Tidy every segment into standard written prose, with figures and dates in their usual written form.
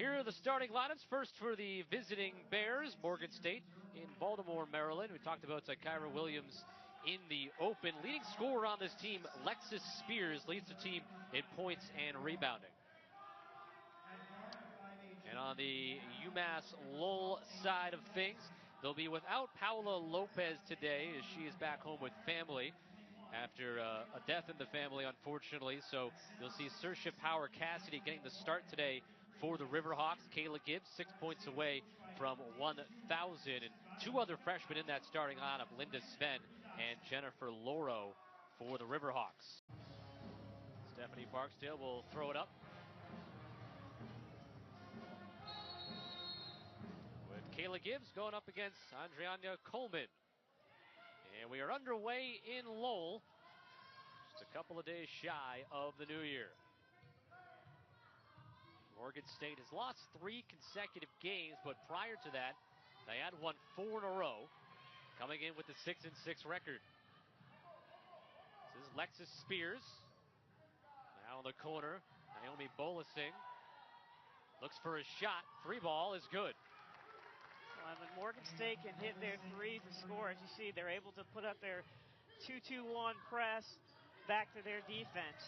Here are the starting lineups. First for the visiting Bears, Morgan State in Baltimore, Maryland. We talked about Kyra Williams in the open. Leading scorer on this team, Lexus Spears, leads the team in points and rebounding. And on the Umass Lowell side of things, they'll be without Paola Lopez today as she is back home with family after a death in the family, unfortunately. So you'll see Saoirse Power Cassidy getting the start today for the Riverhawks. Kayla Gibbs 6 points away from 1,000. And two other freshmen in that starting lineup, Linda Sven and Jennifer Loro for the Riverhawks. Stephanie Barksdale will throw it up. With Kayla Gibbs going up against Andriana Coleman. And we are underway in Lowell, just a couple of days shy of the new year. Morgan State has lost 3 consecutive games, but prior to that, they had won 4 in a row, coming in with the 6-6 record. This is Lexus Spears. Now in the corner, Naomi Bolasing looks for a shot. 3-ball is good. Well, when Morgan State can hit their threes and score, as you see, they're able to put up their 2-2-1 press back to their defense.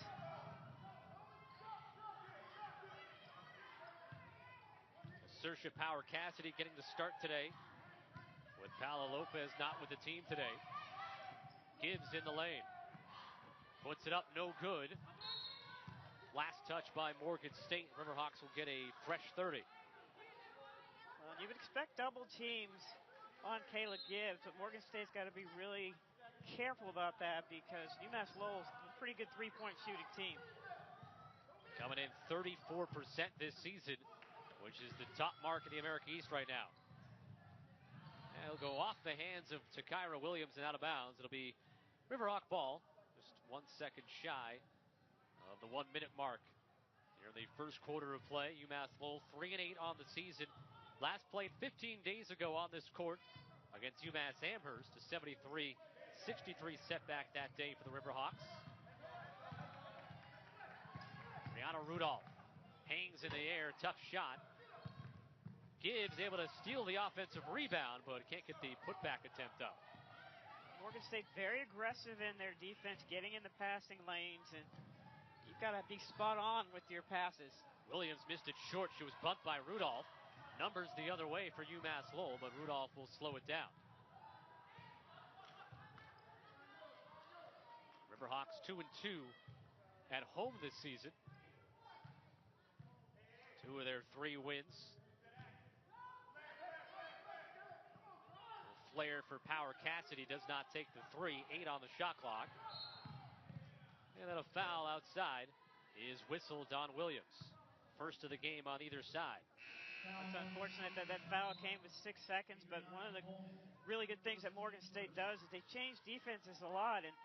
Saoirse Power Cassidy getting the start today, with Paola Lopez not with the team today. Gibbs in the lane. Puts it up, no good. Last touch by Morgan State. Riverhawks will get a fresh 30. Well, you would expect double teams on Kayla Gibbs, but Morgan State's got to be really careful about that because UMass Lowell's a pretty good three-point shooting team. Coming in 34% this season, which is the top mark in the America East right now. And it'll go off the hands of Kyra Williams and out of bounds. It'll be Riverhawk ball, just 1 second shy of the 1 minute mark. Here in the first quarter of play, UMass Lowell 3-8 on the season. Last played 15 days ago on this court against UMass Amherst, a 73-63 setback that day for the Riverhawks. Brianna Rudolph hangs in the air, tough shot. Gibbs able to steal the offensive rebound, but can't get the putback attempt up. Morgan State very aggressive in their defense, getting in the passing lanes, and you've got to be spot on with your passes. Williams missed it short. She was bumped by Rudolph. Numbers the other way for UMass Lowell, but Rudolph will slow it down. Riverhawks 2-2 at home this season. 2 of their 3 wins. Flare for Power Cassidy does not take the 3. 8 on the shot clock. And then a foul outside is whistled on Williams. First of the game on either side. It's unfortunate that foul came with 6 seconds, but one of the really good things that Morgan State does is they change defenses a lot, and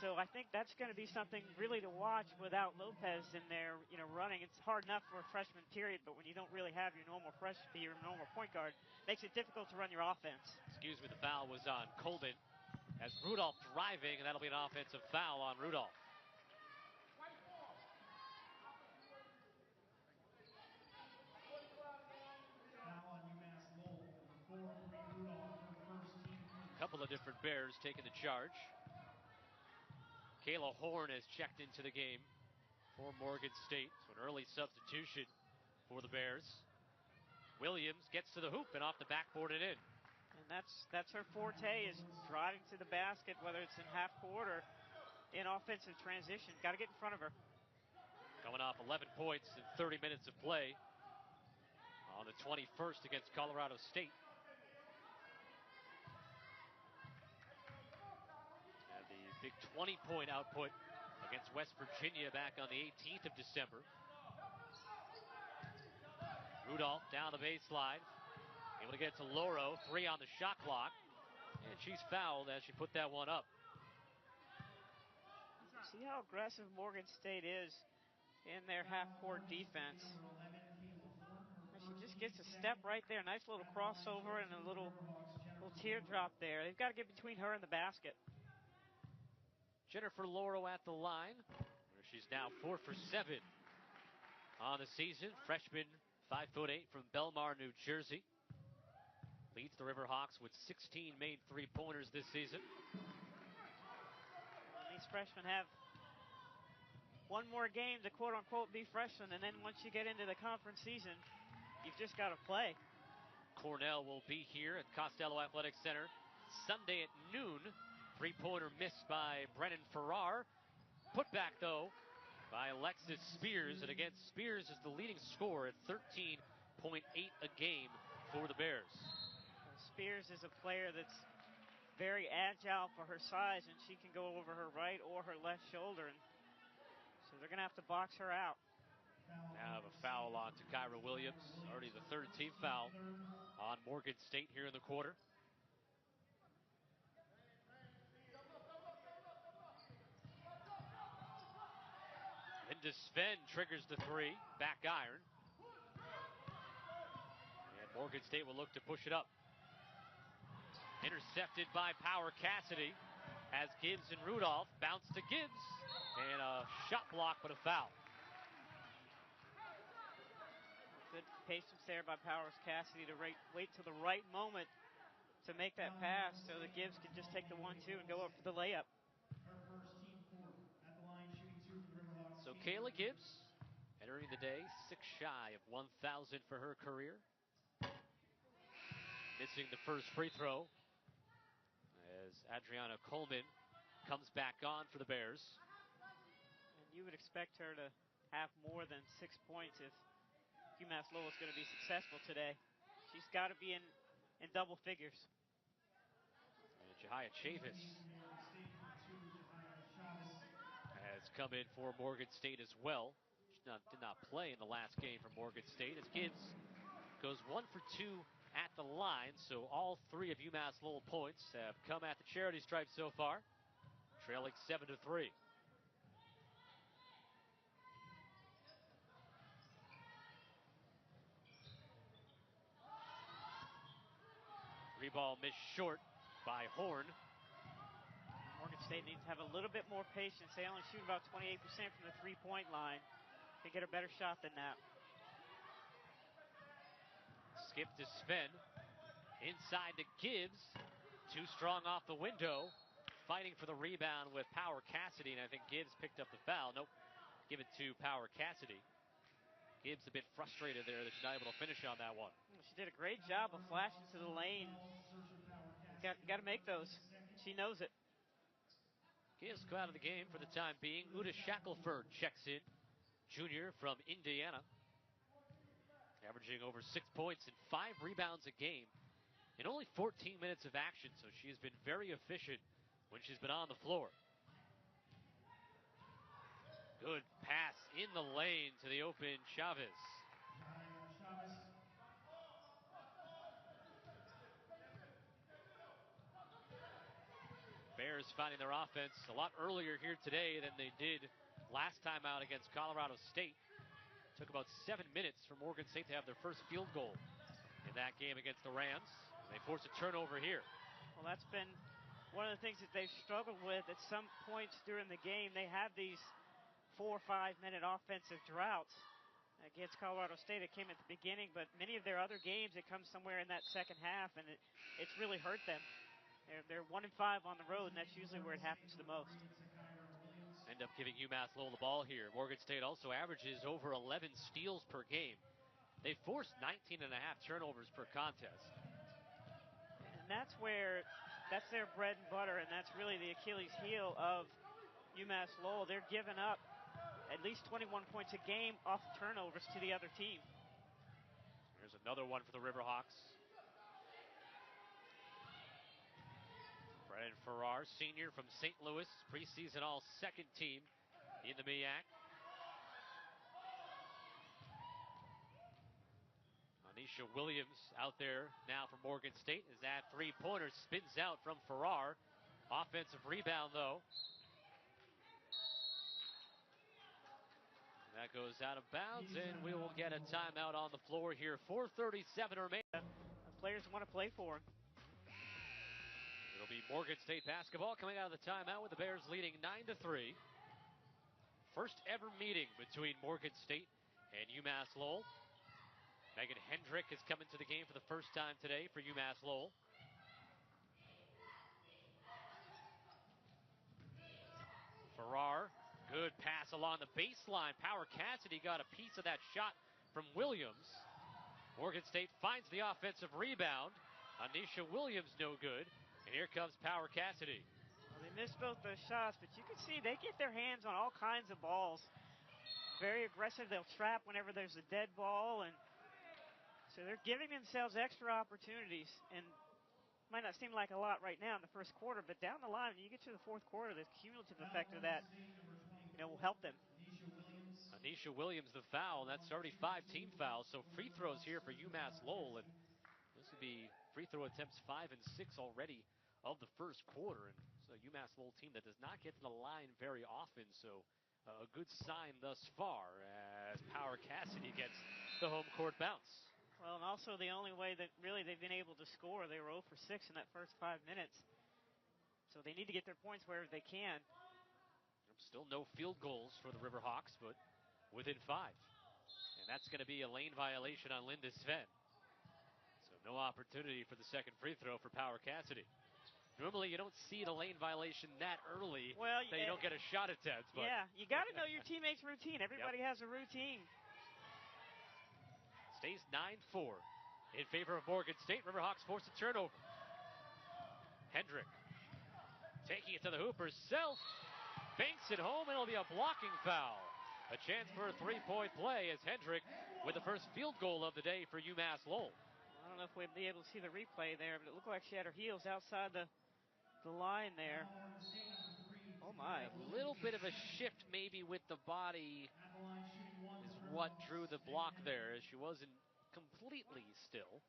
so I think that's going to be something really to watch without Lopez in there, running. It's hard enough for a freshman period, but when you don't really have your normal point guard, it makes it difficult to run your offense. Excuse me, the foul was on Coleman as Rudolph driving, and that'll be an offensive foul on Rudolph. A couple of different Bears taking the charge. Kayla Horn has checked into the game for Morgan State. So an early substitution for the Bears. Williams gets to the hoop and off the backboard and in. And that's her forte, is driving to the basket, whether it's in half court or in offensive transition. Got to get in front of her. Coming off 11 points in 30 minutes of play on the 21st against Colorado State. And the big 20-point output against West Virginia back on the 18th of December. Rudolph down the baseline. Able to get to Loro. 3 on the shot clock. And she's fouled as she put that one up. See how aggressive Morgan State is in their half-court defense. And she just gets a step right there. Nice little crossover and a little teardrop there. They've got to get between her and the basket. Jennifer Loro at the line, where she's now 4 for 7 on the season. Freshman 5'8" from Belmar, New Jersey. Leads the Riverhawks with 16 made three-pointers this season. And these freshmen have one more game to quote-unquote be freshmen, and then once you get into the conference season, you've just got to play. Cornell will be here at Costello Athletic Center Sunday at noon. Three-pointer missed by Braennan Farrar. Put back, though, by Alexis Spears. And again, Spears is the leading scorer at 13.8 a game for the Bears. Spears is a player that's very agile for her size, and she can go over her right or her left shoulder. And so they're going to have to box her out. Now have a foul on Kyra Williams. Already the third team foul on Morgan State here in the quarter. Linda Sven triggers the three. Back iron. And Morgan State will look to push it up. Intercepted by Power Cassidy as Gibbs and Rudolph bounce to Gibbs. And a shot block, but a foul. Good patience there by Powers Cassidy to wait till the right moment to make that pass so that Gibbs can just take the 1-2 and go up for the layup. So Kayla Gibbs entering the day 6 shy of 1,000 for her career. Missing the first free throw as Adriana Coleman comes back on for the Bears. And you would expect her to have more than 6 points if Umass Lowell is going to be successful today. She's got to be in double figures. And Jahia Chavis has come in for Morgan State as well. She did not play in the last game for Morgan State as Gibbs goes 1 for 2 at the line. So all 3 of UMass Lowell points have come at the charity stripe so far, trailing 7-3. Three ball missed short by Horn. Morgan State needs to have a little bit more patience. They only shoot about 28% from the three-point line. They get a better shot than that. Skip to Sven. Inside to Gibbs. Too strong off the window. Fighting for the rebound with Power Cassidy, and I think Gibbs picked up the foul. Nope. Give it to Power Cassidy. Gibbs a bit frustrated there that she's not able to finish on that one. She did a great job of flashing to the lane. Got to make those. She knows it. Gibbs go out of the game for the time being. Uda Shackelford checks in. Junior from Indiana. Averaging over 6 points and 5 rebounds a game in only 14 minutes of action. So she has been very efficient when she's been on the floor. Good pass in the lane to the open Chavez. Bears finding their offense a lot earlier here today than they did last time out against Colorado State. Took about 7 minutes for Morgan State to have their first field goal in that game against the Rams. They forced a turnover here. Well, that's been one of the things that they've struggled with at some points during the game. They have these 4 or 5 minute offensive droughts. Against Colorado State, it came at the beginning, but many of their other games, it comes somewhere in that second half, and it's really hurt them. They're 1-5 on the road, and that's usually where it happens the most. End up giving UMass Lowell the ball here. Morgan State also averages over 11 steals per game. They forced 19.5 turnovers per contest. And that's their bread and butter, and that's really the Achilles heel of UMass Lowell. They're giving up at least 21 points a game off of turnovers to the other team. Here's another one for the Riverhawks. Braennan Farrar, senior from St. Louis, preseason all-second team in the MEAC. Anisha Williams out there now for Morgan State as that three-pointer spins out from Farrar. Offensive rebound, though. That goes out of bounds, and we will get a timeout on the floor here. 4:37 remaining. The players want to play for him. It'll be Morgan State basketball coming out of the timeout with the Bears leading 9-3. First ever meeting between Morgan State and UMass Lowell. Megan Hendrick is coming to the game for the first time today for UMass Lowell. Farrar, good pass along the baseline. Power Cassidy got a piece of that shot from Williams. Morgan State finds the offensive rebound. Anisha Williams no good. And here comes Power Cassidy. Well, they missed both those shots, but you can see they get their hands on all kinds of balls. Very aggressive. They'll trap whenever there's a dead ball, and so they're giving themselves extra opportunities. And might not seem like a lot right now in the first quarter, but down the line, when you get to the fourth quarter, the cumulative effect of that, will help them. Anisha Williams the foul, and that's already 5 team fouls. So free throws here for UMass Lowell, and this would be free throw attempts 5 and 6 already of the first quarter. And so a UMass Lowell team that does not get to the line very often, so a good sign thus far as Power Cassidy gets the home court bounce. Well, and also the only way that really they've been able to score, they were 0 for 6 in that first 5 minutes. So they need to get their points wherever they can. Still no field goals for the Riverhawks, but within 5. And that's going to be a lane violation on Linda Sven. So no opportunity for the second free throw for Power Cassidy. Normally you don't see the lane violation that early, that you don't get a shot attempt. But yeah, you got to know your teammates' routine. Everybody has a routine. Stays 9-4 in favor of Morgan State. Riverhawks force a turnover. Hendrick taking it to the hoop herself. Banks it home, and it'll be a blocking foul. A chance for a three-point play as Hendrick with the first field goal of the day for UMass Lowell. I don't know if we'll be able to see the replay there, but it looked like she had her heels outside the line there. Oh, my. A little bit of a shift maybe with the body is what drew the block there, as she wasn't completely still.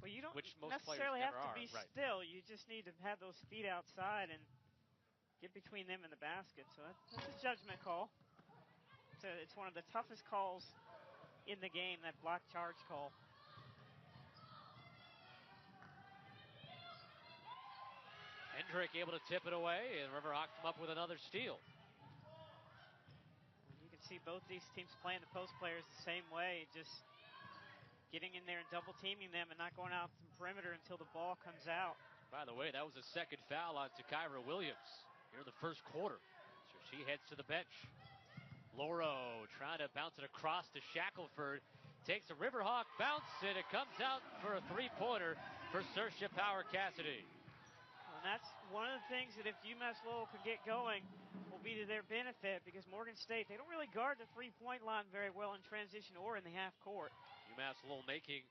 Well, you don't which most necessarily players have never to be are, still. You just need to have those feet outside and get between them and the basket. So that's a judgment call. So it's one of the toughest calls in the game, that block charge call. Hendrick able to tip it away, and Riverhawks come up with another steal. You can see both these teams playing the post players the same way, just getting in there and double teaming them and not going out from perimeter until the ball comes out. By the way, that was a second foul on Takira Williams here in the first quarter. So she heads to the bench. Loro trying to bounce it across to Shackelford. Takes a Riverhawk bounce, and it comes out for a three-pointer for Saoirse Power Cassidy. And that's one of the things that if UMass Lowell could get going will be to their benefit, because Morgan State, they don't really guard the three-point line very well in transition or in the half court. UMass Lowell making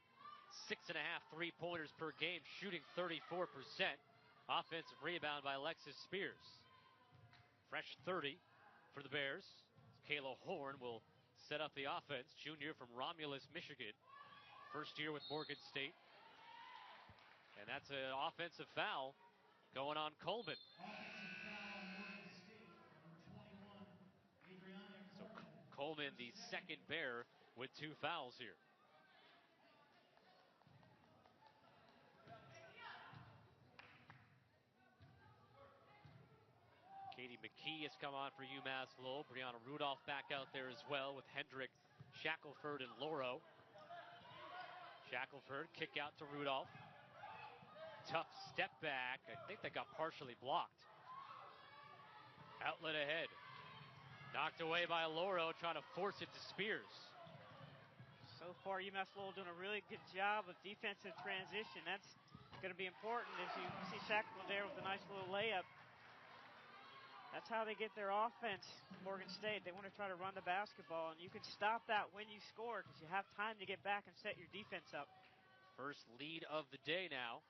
6.5 three-pointers per game, shooting 34%. Offensive rebound by Alexis Spears. Fresh 30 for the Bears. Kayla Horn will set up the offense. Junior from Romulus, Michigan. First year with Morgan State. And that's an offensive foul going on Coleman. So Coleman, the second Bear, with 2 fouls here. Katie McKee has come on for UMass Lowell. Brianna Rudolph back out there as well with Hendrick, Shackelford, and Loro. Shackelford, kick out to Rudolph. Tough step back. I think that got partially blocked. Outlet ahead. Knocked away by Loro, trying to force it to Spears. So far, UMass Lowell doing a really good job of defensive transition. That's going to be important as you see Shackelford there with a nice little layup. That's how they get their offense, Morgan State. They want to try to run the basketball, and you can stop that when you score because you have time to get back and set your defense up. First lead of the day now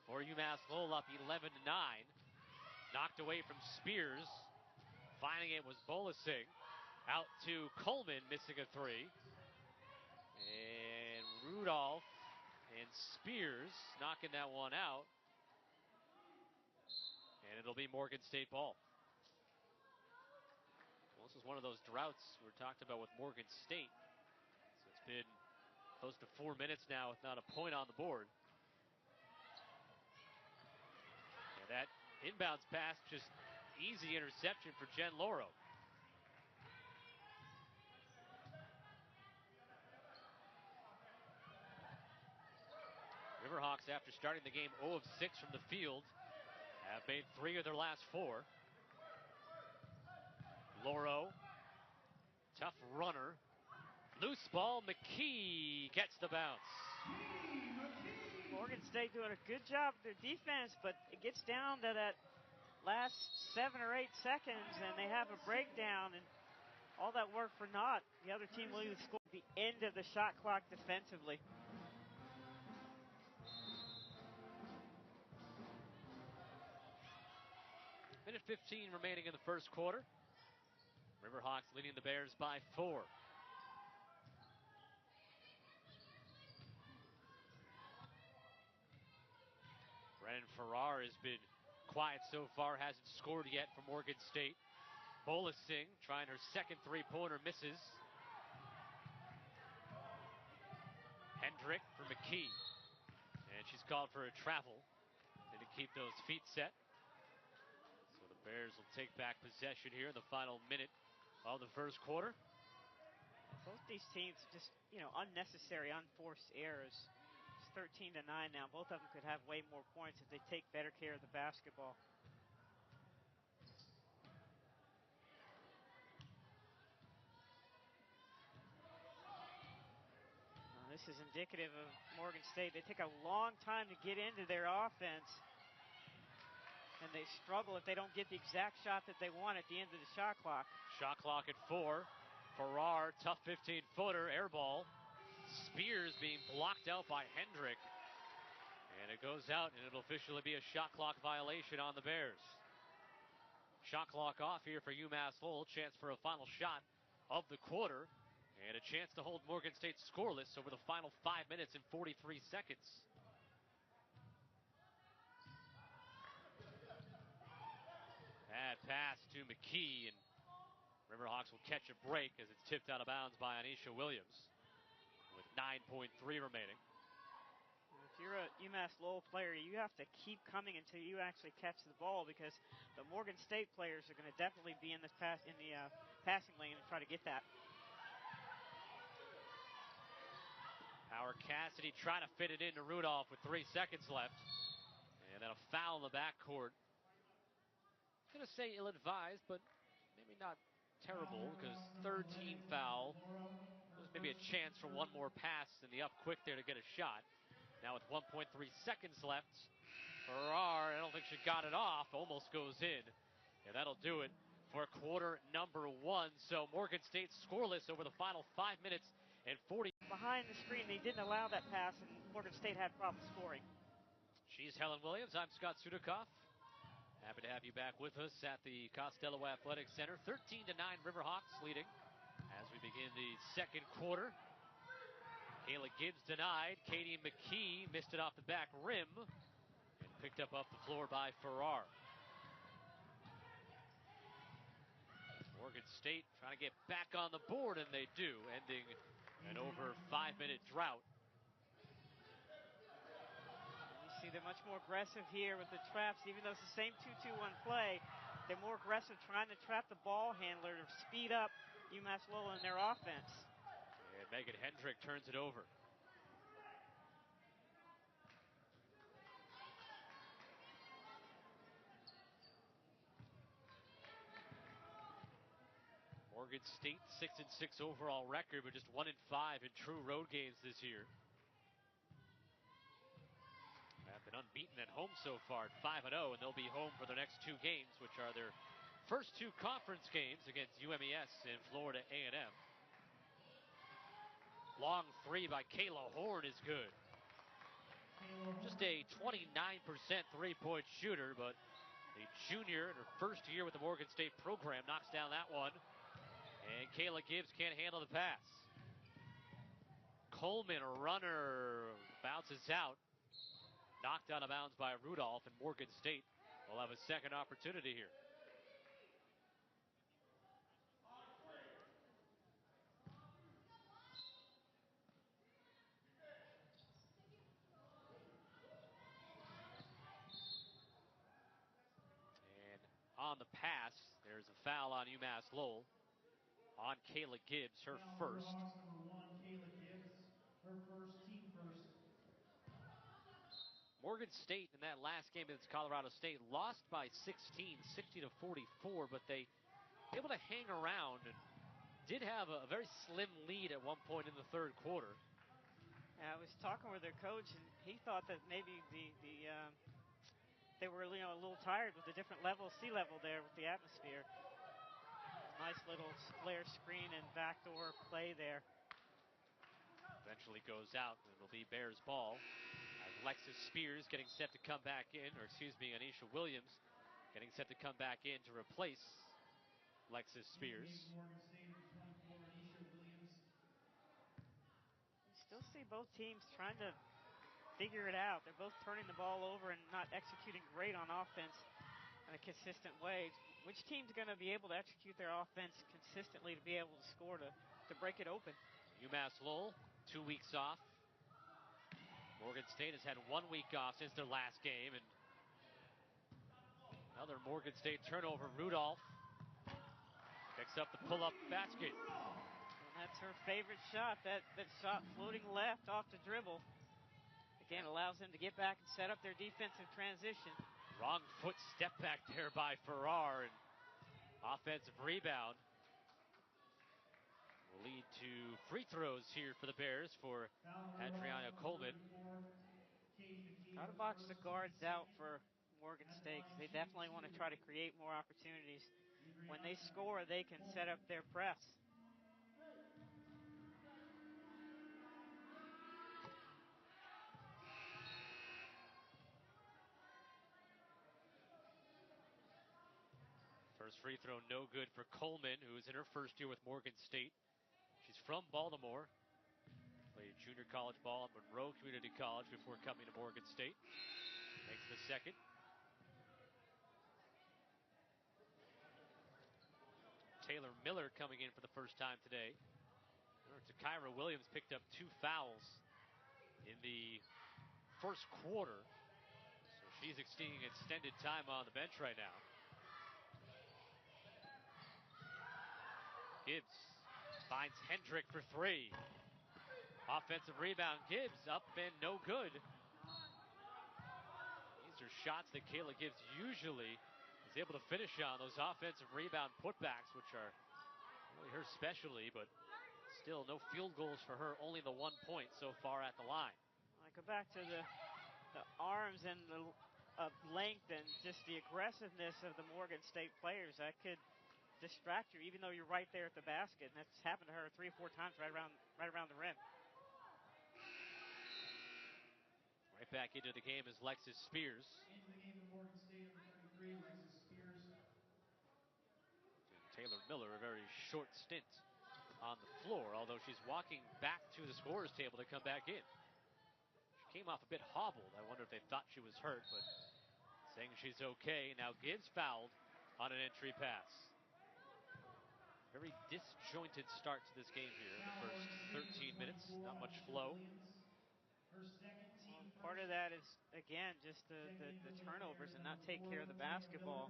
for UMass Lowell, up 11-9. Knocked away from Spears. Finding it was Bolasing. Out to Coleman, missing a three. And Rudolph and Spears knocking that one out. And it'll be Morgan State ball. Well, this is one of those droughts we talked about with Morgan State. So it's been close to 4 minutes now with not a point on the board. And that inbounds pass, just easy interception for Jen Loro. Riverhawks, after starting the game 0 of 6 from the field, have made 3 of their last 4. Loro, tough runner. Loose ball, McKee gets the bounce. Morgan State doing a good job with their defense, but it gets down to that last 7 or 8 seconds, and they have a breakdown, and all that work for naught. The other team will either score at the end of the shot clock defensively. Minute 15 remaining in the first quarter. Riverhawks leading the Bears by 4. Braennan Farrar has been quiet so far, hasn't scored yet for Morgan State. Bolasing trying her second three-pointer, misses. Hendrick for McKee. And she's called for a travel and to keep those feet set. So the Bears will take back possession here in the final minute of the first quarter. Both these teams just, unnecessary, unforced errors. It's 13-9 now. Both of them could have way more points if they take better care of the basketball. Now, this is indicative of Morgan State. They take a long time to get into their offense, and they struggle if they don't get the exact shot that they want at the end of the shot clock. Shot clock at 4. Farrar, tough 15-footer, air ball. Spears being blocked out by Hendrick. And it goes out, and it'll officially be a shot clock violation on the Bears. Shot clock off here for UMass Lowell. Chance for a final shot of the quarter. And a chance to hold Morgan State scoreless over the final 5 minutes and 43 seconds. Bad pass to McKee, and Riverhawks will catch a break as it's tipped out of bounds by Anisha Williams with 9.3 remaining. If you're a UMass Lowell player, you have to keep coming until you actually catch the ball, because the Morgan State players are going to definitely be in the passing lane and try to get that. Power Cassidy trying to fit it into Rudolph with 3 seconds left. And then a foul in the backcourt. I'm going to say ill-advised, but maybe not terrible, because third team foul. There's maybe a chance for one more pass in the up quick there to get a shot. Now with 1.3 seconds left, Farrar, I don't think she got it off, almost goes in. And that'll do it for quarter number 1. So Morgan State scoreless over the final 5 minutes and 40. Behind the screen, they didn't allow that pass, and Morgan State had problems scoring. She's Helen Williams. I'm Scott Sudikoff. Happy to have you back with us at the Costello Athletic Center. 13-9 Riverhawks leading as we begin the second quarter. Kayla Gibbs denied. Katie McKee missed it off the back rim and picked up off the floor by Farrar. Morgan State trying to get back on the board, and they do, ending an over 5-minute drought. You see they're much more aggressive here with the traps, even though it's the same 2-2-1 play. They're more aggressive trying to trap the ball handler to speed up UMass Lowell in their offense. And Megan Hendrick turns it over. Morgan State 6-6 overall record, but just 1-5 in true road games this year. Have been unbeaten at home so far at 5-0, and they'll be home for their next 2 games, which are their first 2 conference games against UMES and Florida A&M. Long 3 by Kayla Horn is good. Just a 29% three-point shooter, but the junior in her first year with the Morgan State program knocks down that one. And Kayla Gibbs can't handle the pass. Coleman, a runner, bounces out. Knocked out of bounds by Rudolph, and Morgan State will have a second opportunity here. And on the pass, there's a foul on UMass Lowell. On Kayla Gibbs, her first. Number 1, Kayla Gibbs, her first, team first. Morgan State in that last game against Colorado State lost by 16, 60-44, but they were able to hang around and did have a very slim lead at one point in the third quarter. I was talking with their coach, and he thought that maybe they were, you know, a little tired with the different sea level there with the atmosphere. Nice little flare screen and backdoor play there. Eventually goes out, and it'll be Bears ball. As Lexus Spears getting set to come back in, or excuse me, Anisha Williams getting set to come back in to replace Lexus Spears. You still see both teams trying to figure it out. They're both turning the ball over and not executing great on offense in a consistent way. Which team's going to be able to execute their offense consistently to be able to score, to break it open? UMass Lowell, 2 weeks off. Morgan State has had 1 week off since their last game, and another Morgan State turnover. Rudolph picks up the pull-up basket. And that's her favorite shot, that shot floating left off the dribble. Again, allows them to get back and set up their defensive transition. Wrong foot step back there by Farrar, and offensive rebound will lead to free throws here for the Bears for Adriana Coleman. Try to box the guards out for Morgan State, because they definitely want to try to create more opportunities. When they score, they can set up their press. First free throw no good for Coleman, who's in her first year with Morgan State. She's from Baltimore. Played junior college ball at Monroe Community College before coming to Morgan State. Makes the second. Taylor Miller coming in for the first time today. Kyra Williams picked up 2 fouls in the first quarter, so she's seeing extended time on the bench right now. Gibbs finds Hendrick for 3. Offensive rebound, Gibbs up and no good. These are shots that Kayla Gibbs usually is able to finish on, those offensive rebound putbacks, which are really her specialty, but still no field goals for her, only the 1 point so far at the line. I go back to the arms and the length and just the aggressiveness of the Morgan State players. That could distract you, even though you're right there at the basket, and that's happened to her 3 or 4 times right around the rim. Right back into the game is Lexus Spears. Into the game of Morgan State, number 33, Lexus Spears. And Taylor Miller, a very short stint on the floor, although she's walking back to the scorer's table to come back in. She came off a bit hobbled. I wonder if they thought she was hurt, but saying she's okay. Now Gibbs fouled on an entry pass. Very disjointed start to this game here in the first 13 minutes. Not much flow. Well, part of that is, again, just the turnovers and not take care of the basketball.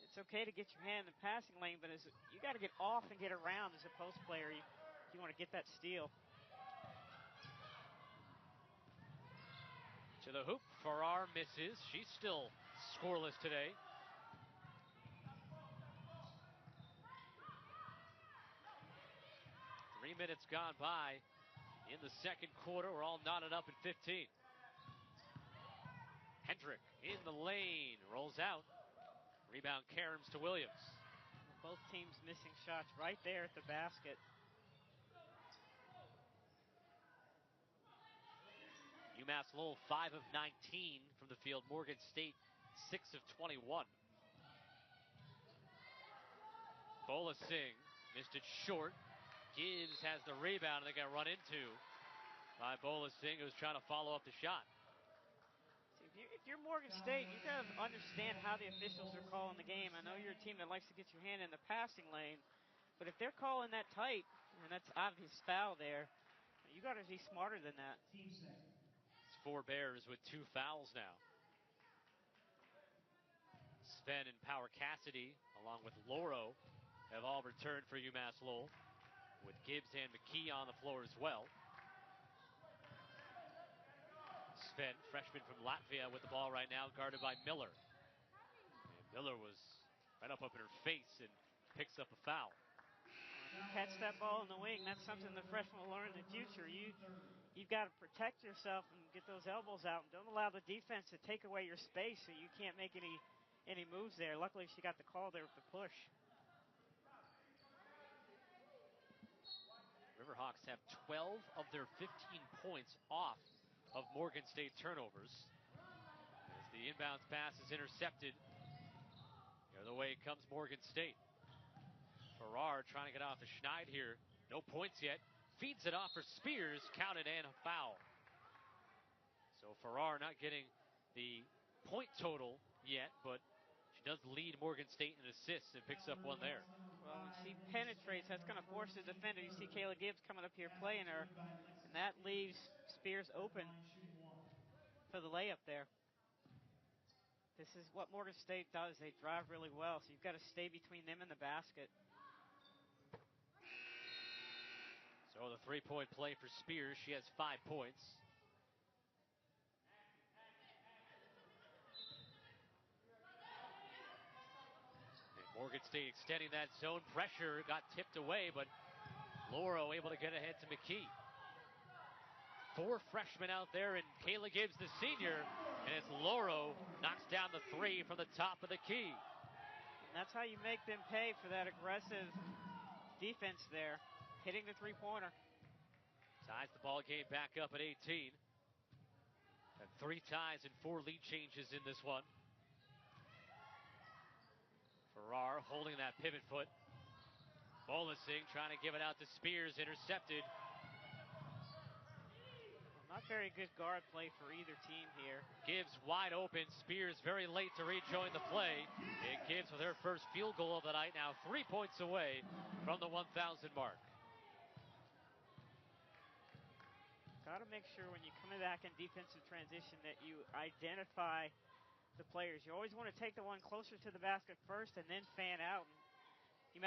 It's okay to get your hand in the passing lane, but you got to get off and get around as a post player if you want to get that steal. To the hoop, Farrar misses. She's still scoreless today. Three minutes gone by in the second quarter. We're all knotted up at 15. Hendrick in the lane, rolls out. Rebound caroms to Williams. Both teams missing shots right there at the basket. UMass Lowell 5 of 19 from the field. Morgan State 6 of 21. Bola Singh missed it short. Gibbs has the rebound, and they got run into by Bola Singh, who's trying to follow up the shot. If you're Morgan State, you got to understand how the officials are calling the game. I know you're a team that likes to get your hand in the passing lane, but if they're calling that tight, and that's obvious foul there, you got to be smarter than that. It's 4 Bears with 2 fouls now. Sven and Power Cassidy, along with Loro, have all returned for UMass Lowell, with Gibbs and McKee on the floor as well. Sven, freshman from Latvia, with the ball right now, guarded by Miller. And Miller was right up in her face and picks up a foul. If you catch that ball in the wing, that's something the freshman will learn in the future. You've got to protect yourself and get those elbows out, and don't allow the defense to take away your space so you can't make any moves there. Luckily, she got the call there with the push. Riverhawks have 12 of their 15 points off of Morgan State turnovers. As the inbounds pass is intercepted, the other way comes Morgan State. Farrar trying to get off the schneid here. No points yet. Feeds it off for Spears, counted and a foul. So Farrar not getting the point total yet, but she does lead Morgan State in assists and picks up one there. Well, when she penetrates, that's going to force the defender. You see Kayla Gibbs coming up here playing her, and that leaves Spears open for the layup there. This is what Morgan State does. They drive really well, so you've got to stay between them and the basket. So the three-point play for Spears. She has 5 points. Morgan State extending that zone pressure, got tipped away, but Lowell able to get ahead to McKee. 4 freshmen out there, and Kayla Gibbs, the senior, and it's Lowell knocks down the 3 from the top of the key. And that's how you make them pay for that aggressive defense there, hitting the three-pointer. Ties the ball game back up at 18. And 3 ties and 4 lead changes in this one. Farrar holding that pivot foot. Bolasing trying to give it out to Spears, intercepted. Well, not very good guard play for either team here. Gibbs wide open. Spears very late to rejoin the play. And Gibbs with her first field goal of the night, now 3 points away from the 1,000 mark. Got to make sure when you come back in defensive transition that you identify the players. You always want to take the one closer to the basket first and then fan out. And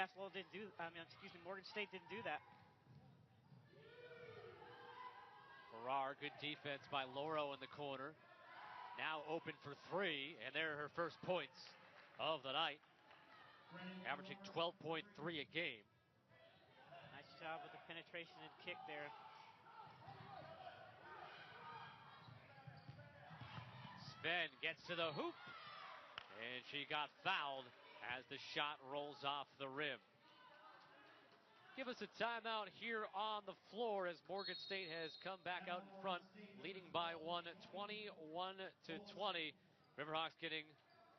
Morgan State didn't do that. Farrar, good defense by Lowell in the corner. Now open for 3, and there are her first points of the night. Averaging 12.3 a game. Nice job with the penetration and kick there. Sven gets to the hoop, and she got fouled as the shot rolls off the rim. Give us a timeout here on the floor as Morgan State has come back out in front, leading by 1, 21-20. Riverhawks getting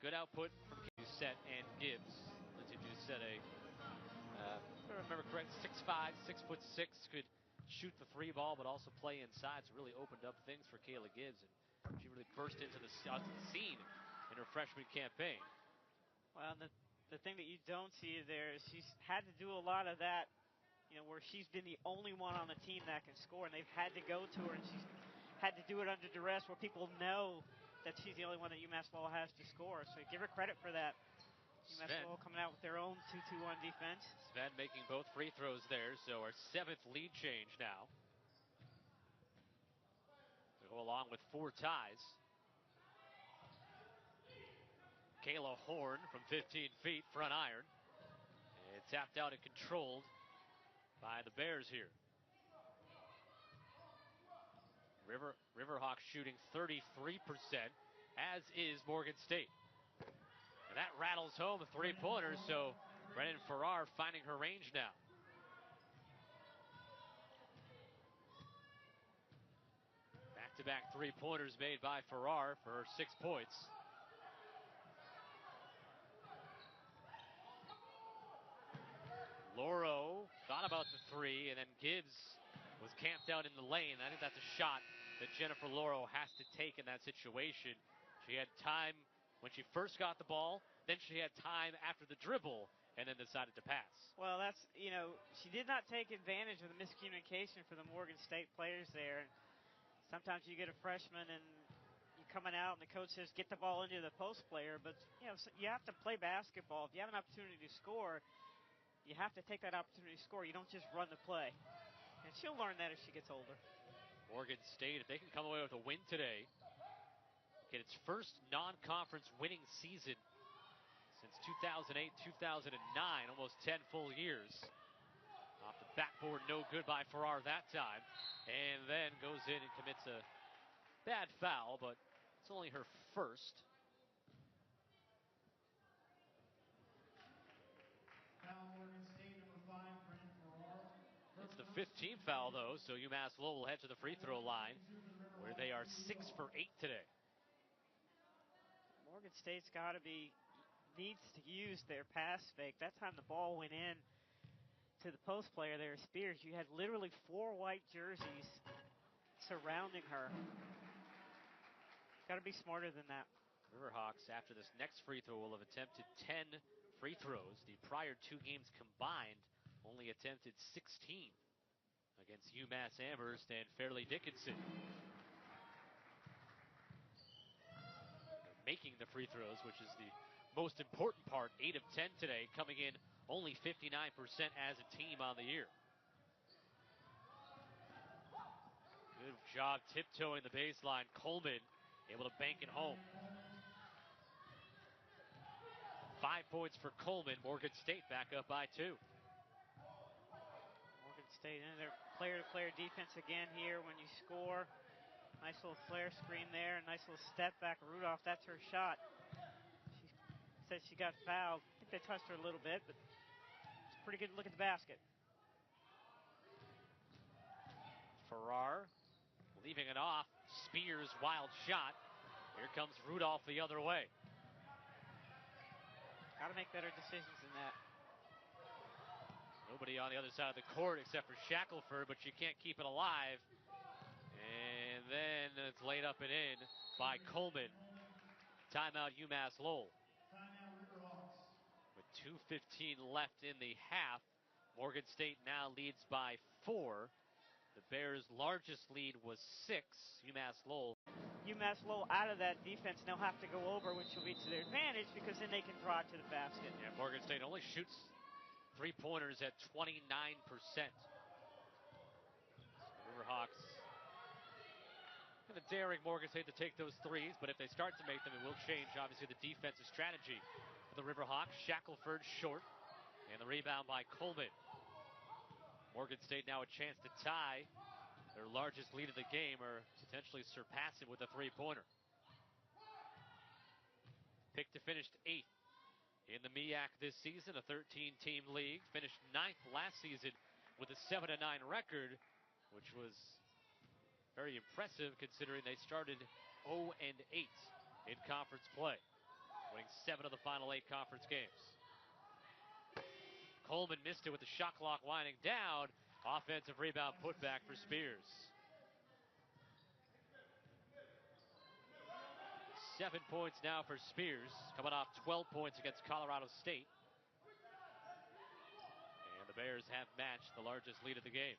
good output from Doucette and Gibbs. Lindsay Doucette, if I remember correct, 6'5", 6'6", could shoot the 3 ball, but also play inside. So really opened up things for Kayla Gibbs, and she really burst into the scene in her freshman campaign. Well, the thing that you don't see there is she's had to do a lot of that, where she's been the only one on the team that can score, and they've had to go to her, and she's had to do it under duress where people know that she's the only one that UMass Lowell has to score. So give her credit for that. UMass Lowell coming out with their own 2-2-1 defense. Sven making both free throws there, so our 7th lead change now. To go along with 4 ties. Kayla Horn from 15 feet, front iron. And tapped out and controlled by the Bears here. Riverhawks shooting 33%, as is Morgan State. And that rattles home a 3-pointer, so Braennan Farrar finding her range now. Back-to-back 3-pointers made by Farrar for her 6 points. Loro thought about the 3, and then Gibbs was camped out in the lane. I think that's a shot that Jennifer Loro has to take in that situation. She had time when she first got the ball, then she had time after the dribble, and then decided to pass. Well, that's, she did not take advantage of the miscommunication for the Morgan State players there. Sometimes you get a freshman and you're coming out and the coach says, get the ball into the post player, but, you have to play basketball. If you have an opportunity to score, you have to take that opportunity to score. You don't just run the play. And she'll learn that as she gets older. Morgan State, if they can come away with a win today, get its first non-conference winning season since 2008, 2009, almost 10 full years. Off the backboard, no good by Farrar that time. And then goes in and commits a bad foul, but it's only her first. Foul Morgan State, number 5, Braennan Farrar. It's the 15th foul, though, so Umass Lowell will head to the free throw line, where they are 6 for 8 today. Morgan State's needs to use their pass fake. That time the ball went in to the post player there, Spears. You had literally 4 white jerseys surrounding her. Got to be smarter than that. Riverhawks, after this next free throw, will have attempted 10 free throws. The prior 2 games combined only attempted 16 against UMass Amherst and Fairleigh Dickinson. They're making the free throws, which is the most important part. 8 of 10 today, coming in only 59% as a team on the year. Good job tiptoeing the baseline. Coleman able to bank it home. 5 points for Coleman. Morgan State back up by 2. Morgan State in their player-to-player defense again here when you score. Nice little flare screen there. Nice little step back. Rudolph, that's her shot. She said she got fouled. I think they touched her a little bit, but it's a pretty good look at the basket. Farrar leaving it off. Spears, wild shot. Here comes Rudolph the other way. Got to make better decisions than that. Nobody on the other side of the court except for Shackelford, but she can't keep it alive. And then it's laid up and in by Coleman. Timeout UMass Lowell. Timeout Riverhawks. With 2:15 left in the half, Morgan State now leads by 4. The Bears' largest lead was 6. UMass Lowell out of that defense, and they'll have to go over, which will be to their advantage because then they can draw it to the basket. Yeah, Morgan State only shoots 3-pointers at 29%. Riverhawks kind of daring Morgan State to take those threes, but if they start to make them, it will change, obviously, the defensive strategy for the Riverhawks. Shackelford short, and the rebound by Coleman. Morgan State now a chance to tie their largest lead of the game, or potentially surpass it with a 3-pointer. Picked to finish 8th in the MEAC this season, a 13-team league. Finished 9th last season with a 7-9 record, which was very impressive considering they started 0-8 in conference play, winning 7 of the final 8 conference games. Coleman missed it with the shot clock winding down. Offensive rebound putback for Spears. 7 points now for Spears, coming off 12 points against Colorado State. And the Bears have matched the largest lead of the game.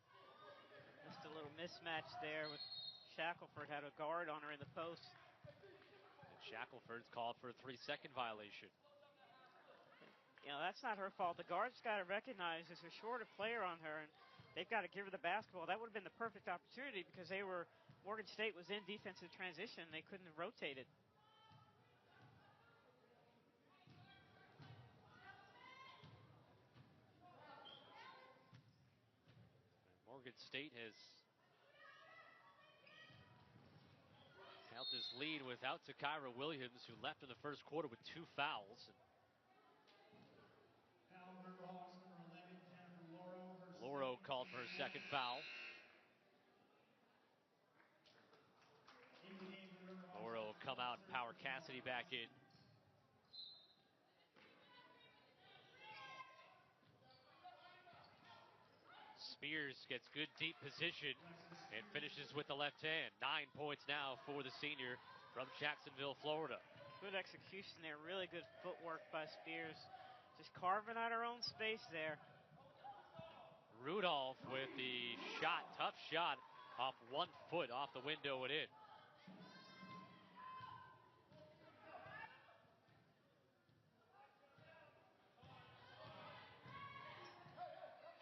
Just a little mismatch there with Shackelford, had a guard on her in the post. And Shackelford's called for a 3-second violation. You know, that's not her fault. The guard's got to recognize there's a shorter player on her, and they've got to give her the basketball. That would have been the perfect opportunity because Morgan State was in defensive transition. They couldn't have rotated. Morgan State has held this lead without Takira Williams, who left in the first quarter with 2 fouls. Foul Riverhawks, number 11, Jennifer Loro. Loro called for her second foul. Loro will come out and power Cassidy back in. Spears gets good deep position and finishes with the left hand. 9 points now for the senior from Jacksonville, Florida. Good execution there. Really good footwork by Spears. Just carving out her own space there. Rudolph with the shot. Tough shot off 1 foot off the window and in.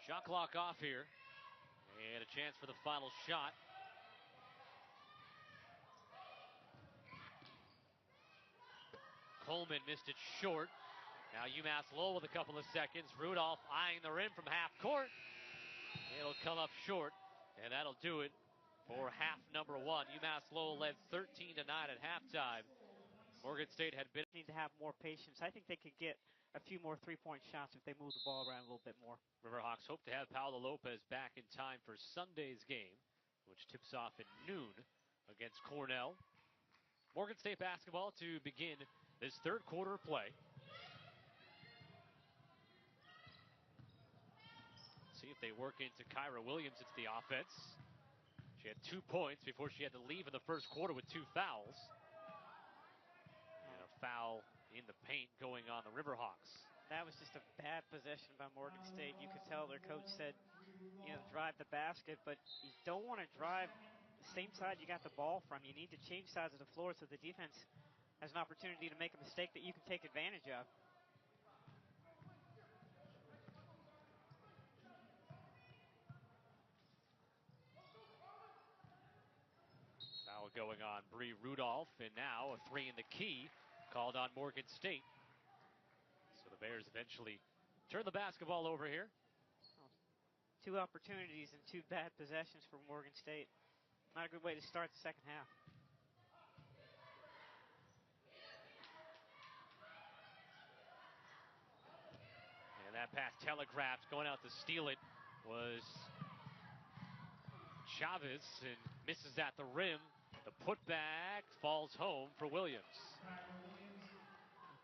Shot clock off here. And a chance for the final shot Coleman missed it short. Now UMass Lowell with a couple of seconds. Rudolph eyeing the rim from half court. It'll come up short, and that'll do it for half number one. UMass Lowell led 13-9 at halftime. Morgan State had been... Need to have more patience. I think they could get a few more three-point shots if they move the ball around a little bit more. Riverhawks hope to have Paolo Lopez back in time for Sunday's game, which tips off at noon against Cornell. Morgan State basketball to begin this third quarter of play. See if they work into Kyra Williams into the offense. She had 2 points before she had to leave in the first quarter with 2 fouls. And a foul in the paint going on the Riverhawks. That was just a bad possession by Morgan State. You could tell their coach said, drive the basket, but you don't want to drive the same side you got the ball from. You need to change sides of the floor so the defense has an opportunity to make a mistake that you can take advantage of. Foul going on Bree Rudolph, and now a 3 in the key called on Morgan State. So the Bears eventually turn the basketball over here. 2 opportunities and 2 bad possessions for Morgan State. Not a good way to start the second half. And that pass telegraphed, going out to steal it was Chavez, and misses at the rim. The putback falls home for Williams.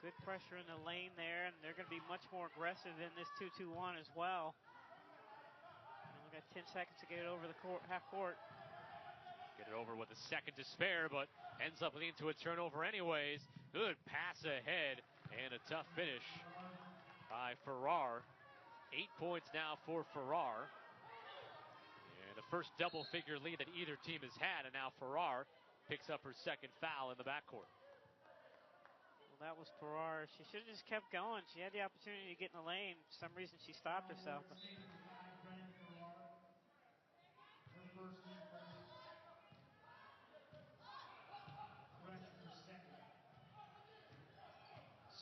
Good pressure in the lane there, and they're going to be much more aggressive in this 2-2-1 as well. Only got 10 seconds to get it over the court, half court. Get it over with a second to spare, but ends up leading to a turnover anyways. Good pass ahead, and a tough finish by Farrar. 8 points now for Farrar. And the first double-figure lead that either team has had, and now Farrar picks up her second foul in the backcourt. Well, that was Farrar. She should have just kept going. She had the opportunity to get in the lane. For some reason, she stopped herself.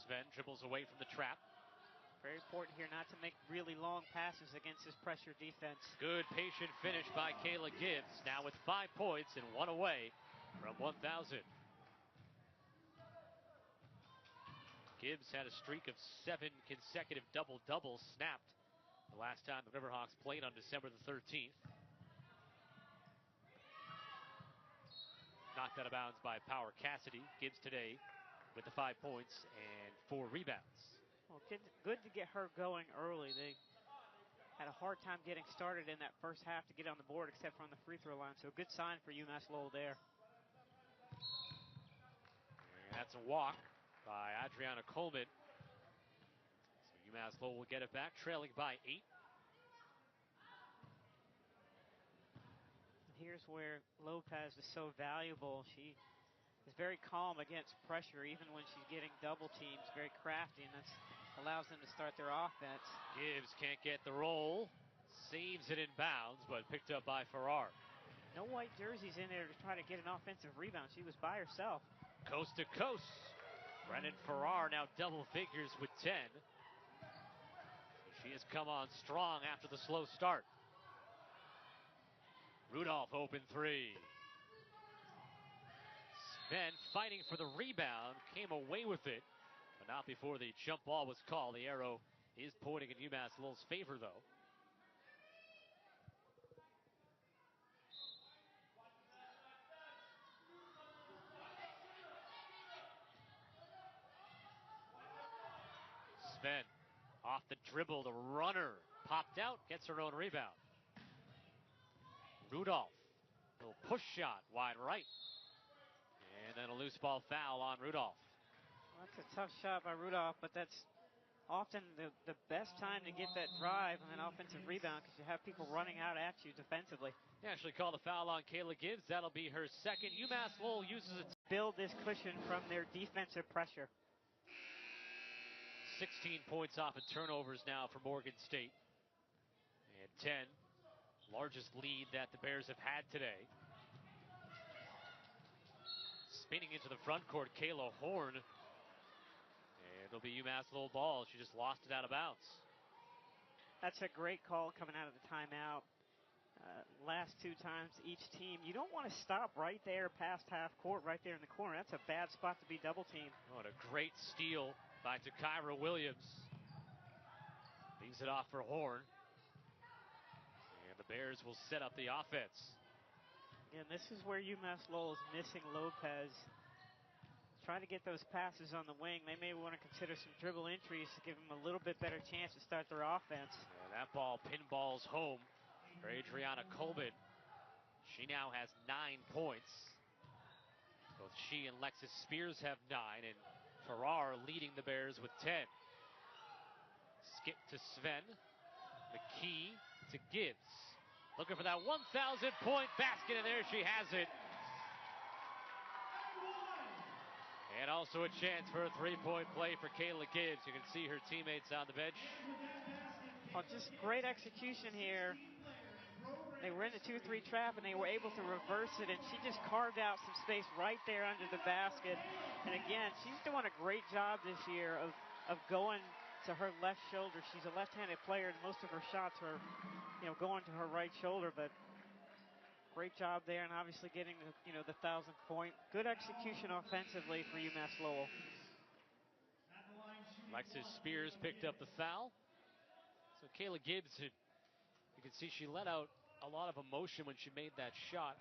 Sven dribbles away from the trap. Very important here not to make really long passes against this pressure defense. Good patient finish by Kayla Gibbs, now with 5 points and 1 away from 1,000. Gibbs had a streak of 7 consecutive double-doubles snapped the last time the Riverhawks played on December the 13th. Knocked out of bounds by Power Cassidy. Gibbs today with the 5 points and 4 rebounds. Well, good to get her going early. They had a hard time getting started in that first half to get on the board, except for on the free throw line. So good sign for UMass Lowell there. And that's a walk by Adriana Coleman. So UMass Lowell will get it back, trailing by 8. Here's where Lopez is so valuable. She is very calm against pressure, even when she's getting double teams, very crafty, and that allows them to start their offense. Gibbs can't get the roll, saves it in bounds, but picked up by Farrar. No white jerseys in there to try to get an offensive rebound. She was by herself. Coast to coast. Braennan Farrar now double figures with 10. She has come on strong after the slow start. Rudolph open 3. Sven fighting for the rebound, came away with it, but not before the jump ball was called. The arrow is pointing in UMass Lowell's favor, though. Sven off the dribble, the runner popped out, gets her own rebound. Rudolph, little push shot, wide right. And then a loose ball foul on Rudolph. Well, that's a tough shot by Rudolph, but that's often the best time to get that drive on an offensive rebound because you have people running out at you defensively. They actually called a foul on Kayla Gibbs. That'll be her second. UMass Lowell uses it to build this cushion from their defensive pressure. 16 points off of turnovers now for Morgan State. And 10, largest lead that the Bears have had today. Spinning into the front court, Kayla Horn It'll be UMass Lowell ball. She just lost it out of bounds. That's a great call coming out of the timeout. Last two times each team, you don't want to stop right there past half court, right there in the corner. That's a bad spot to be double teamed. Oh, and a great steal by Takira Williams. Leaves it off for Horn. And the Bears will set up the offense. And this is where UMass Lowell is missing Lopez. Trying to get those passes on the wing. They may want to consider some dribble entries to give them a little bit better chance to start their offense. And that ball pinballs home for Adriana Colbin. She now has 9 points. Both she and Lexus Spears have 9, and Farrar leading the Bears with 10. Skip to Sven. McKee to Gibbs. Looking for that 1,000-point basket, and there she has it. And also a chance for a three-point play for Kayla Gibbs. You can see her teammates on the bench. Oh, just great execution here. They were in the 2-3 trap, and they were able to reverse it, and she just carved out some space right there under the basket. And again, she's doing a great job this year of going to her left shoulder. She's a left-handed player, and most of her shots are, going to her right shoulder. But great job there, and obviously getting the 1,000-point. Good execution offensively for UMass Lowell. Lexus Spears picked up the foul. So Kayla Gibbs, you can see she let out a lot of emotion when she made that shot.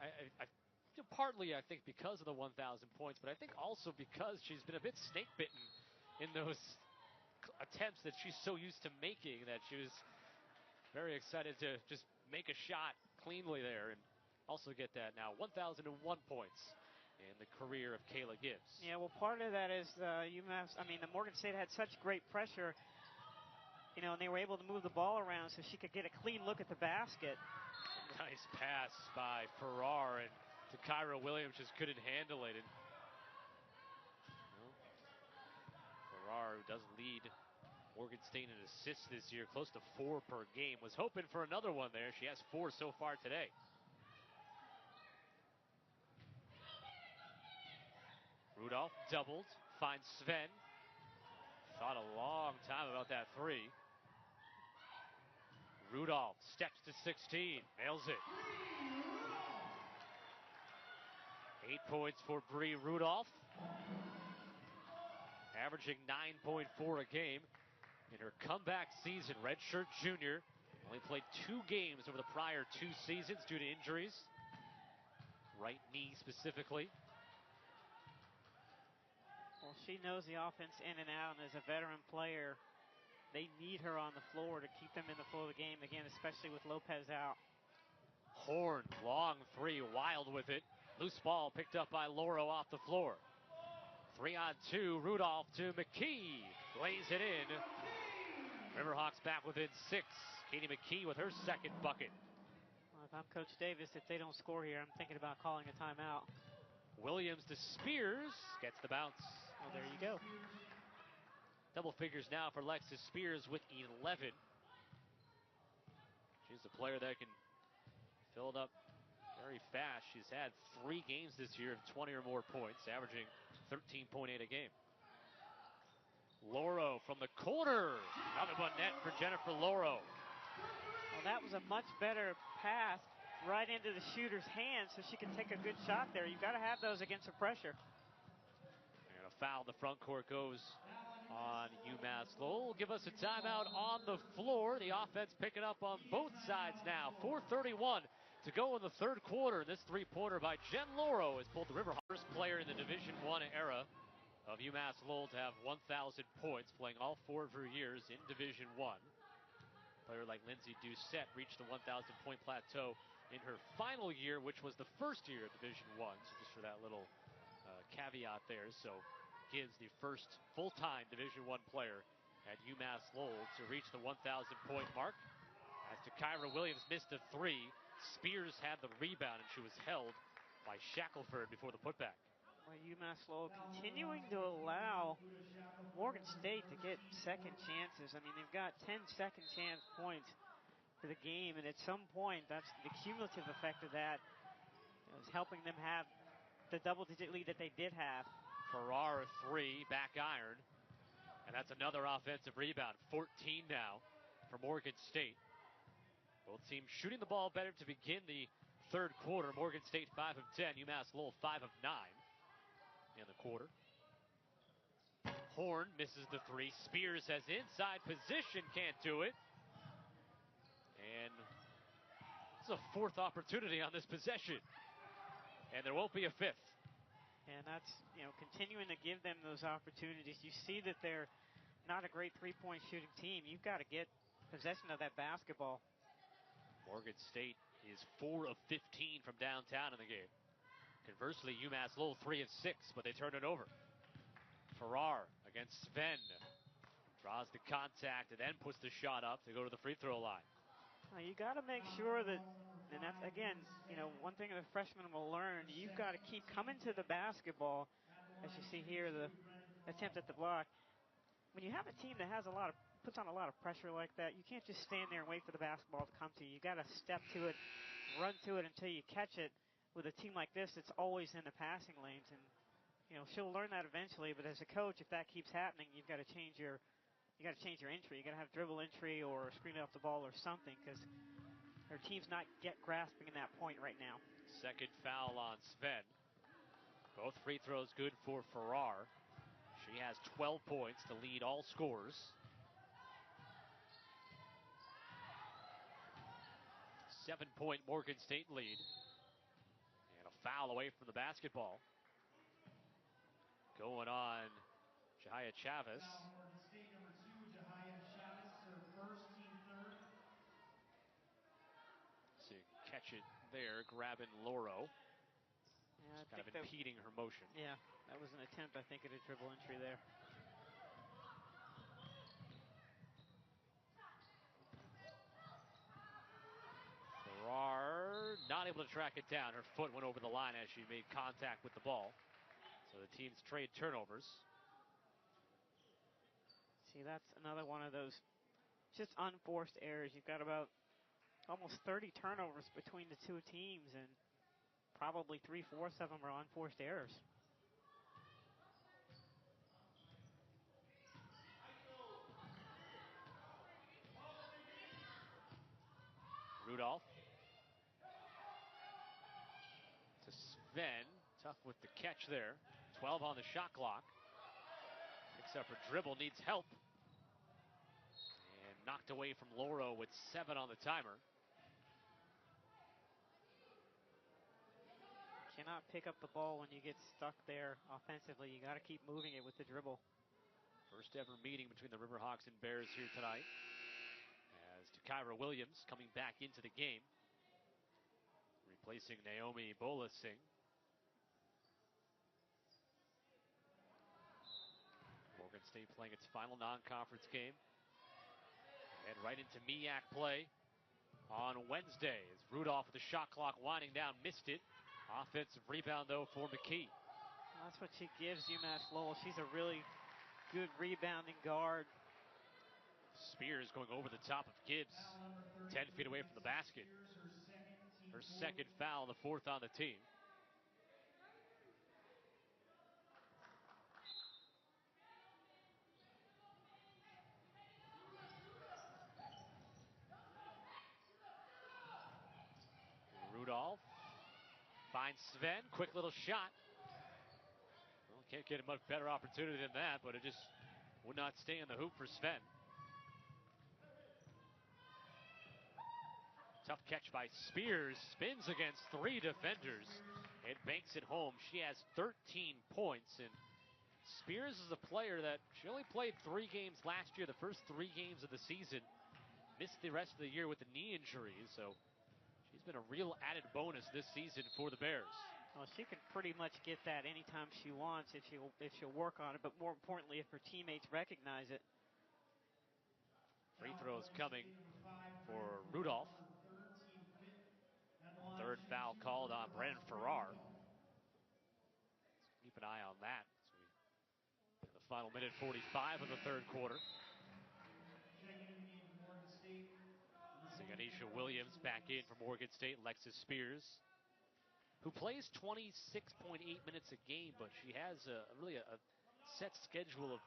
Partly, I think, because of the 1,000 points, but I think also because she's been a bit snake-bitten in those attempts that she's so used to making, that she was very excited to just make a shot cleanly there and also get that now 1,001 points in the career of Kayla Gibbs. Yeah, well, part of that is the Morgan State had such great pressure, and they were able to move the ball around so she could get a clean look at the basket. Nice pass by Farrar, and Takira Williams just couldn't handle it. And Farrar, who does lead Morgan State in assists this year, close to 4 per game, was hoping for another one there. She has 4 so far today. Rudolph doubled, finds Sven. Thought a long time about that 3. Rudolph steps to 16, nails it. 8 points for Bree Rudolph, averaging 9.4 a game in her comeback season. Redshirt junior, only played 2 games over the prior 2 seasons due to injuries, right knee specifically. Well, she knows the offense in and out, and as a veteran player, they need her on the floor to keep them in the flow of the game, again, especially with Lopez out. Horn, long 3, Wild with it. Loose ball picked up by Loro off the floor. 3-on-2, Rudolph to McKee. Lays it in. Riverhawks back within 6. Katie McKee with her second bucket. Well, if I'm Coach Davis, if they don't score here, I'm thinking about calling a timeout. Williams to Spears. Gets the bounce. Well, there you go. Double figures now for Lexus Spears with 11. She's a player that can fill it up very fast. She's had 3 games this year of 20 or more points, averaging 13.8 a game. Loro from the corner. Nothing but net for Jennifer Loro. Well, that was a much better pass right into the shooter's hands so she can take a good shot there. You've got to have those against the pressure. And a foul in the front court goes on UMass Lowell. Give us a timeout on the floor. The offense picking up on both sides now. 4:31 to go in the third quarter. This 3-pointer by Jen Loro has pulled the Riverhawks. First player in the Division I era of UMass Lowell to have 1,000 points, playing all 4 of her years in Division I. Player like Lindsay Doucette reached the 1,000-point plateau in her final year, which was the first year of Division I. So just for that little caveat there. So gives the first full-time Division I player at UMass Lowell to reach the 1,000-point mark. As Takira Williams missed a 3, Spears had the rebound, and she was held by Shackelford before the putback. Well, UMass Lowell continuing to allow Morgan State to get second chances. I mean, they've got 10 second chance points for the game, and at some point, that's the cumulative effect of that is helping them have the double-digit lead that they did have. Farrar 3, back iron. And that's another offensive rebound. 14 now for Morgan State. Both teams shooting the ball better to begin the third quarter. Morgan State 5 of 10. UMass Lowell 5 of 9 in the quarter. Horn misses the three. Spears has inside position, can't do it. And it's a fourth opportunity on this possession. And there won't be a fifth. And that's, continuing to give them those opportunities. You see that they're not a great three-point shooting team. You've got to get possession of that basketball. Morgan State is 4 of 15 from downtown in the game. Conversely, UMass Lowell 3 of 6, but they turn it over. Farrar against Sven. Draws the contact and then puts the shot up to go to the free throw line. Now you got to make sure that, and that's, again, one thing the freshmen will learn, you've got to keep coming to the basketball. As you see here, the attempt at the block. When you have a team that puts on a lot of pressure like that, you can't just stand there and wait for the basketball to come to you. You got to step to it, run to it until you catch it. With a team like this, it's always in the passing lanes, and she'll learn that eventually. But as a coach, if that keeps happening, you've got to change your entry. You got to have dribble entry or screen off the ball or something, because their team's not grasping in that point right now. Second foul on Sven. Both free throws good for Farrar. She has 12 points to lead all scorers. 7-point Morgan State lead. And a foul away from the basketball. Going on Jahia Chavez. Morgan State number 2, Jahia Chavez, her first, team third. So you can catch it there, grabbing Loro. Yeah, Kind of impeding her motion. Yeah, that was an attempt, I think, at a dribble entry there. Farrar not able to track it down. Her foot went over the line as she made contact with the ball. So the teams trade turnovers. See, that's another one of those just unforced errors. You've got about almost 30 turnovers between the two teams, and probably 3/4 of them are unforced errors. Rudolph to Sven. Tough with the catch there. 12 on the shot clock. Picks up her dribble, needs help. And knocked away from Loro with 7 on the timer. Cannot pick up the ball when you get stuck there offensively. You got to keep moving it with the dribble. First ever meeting between the Riverhawks and Bears here tonight. As Kyra Williams coming back into the game, replacing Naomi Bolasing. Morgan State playing its final non-conference game. Head right into MEAC play on Wednesday as Rudolph with the shot clock winding down, missed it. Offensive rebound though for McKee. Well, that's what she gives UMass Lowell. She's a really good rebounding guard. Spears going over the top of Gibbs, 10 feet away from the basket. Her second foul, the fourth on the team. Rudolph finds Sven, quick little shot. Well, can't get a much better opportunity than that, but it just would not stay in the hoop for Sven. Tough catch by Spears, spins against 3 defenders and banks it home. She has 13 points, and Spears is a player that she only played 3 games last year, the first 3 games of the season. Missed the rest of the year with a knee injury, so she's been a real added bonus this season for the Bears. Well, she can pretty much get that anytime she wants if she'll work on it, but more importantly, if her teammates recognize it. Free throws coming for Rudolph. Third foul called on Braennan Farrar. Keep an eye on that. So the final minute 45 of the third quarter. Anisha Williams back in for Morgan State. Lexus Spears, who plays 26.8 minutes a game, but she has really a set schedule of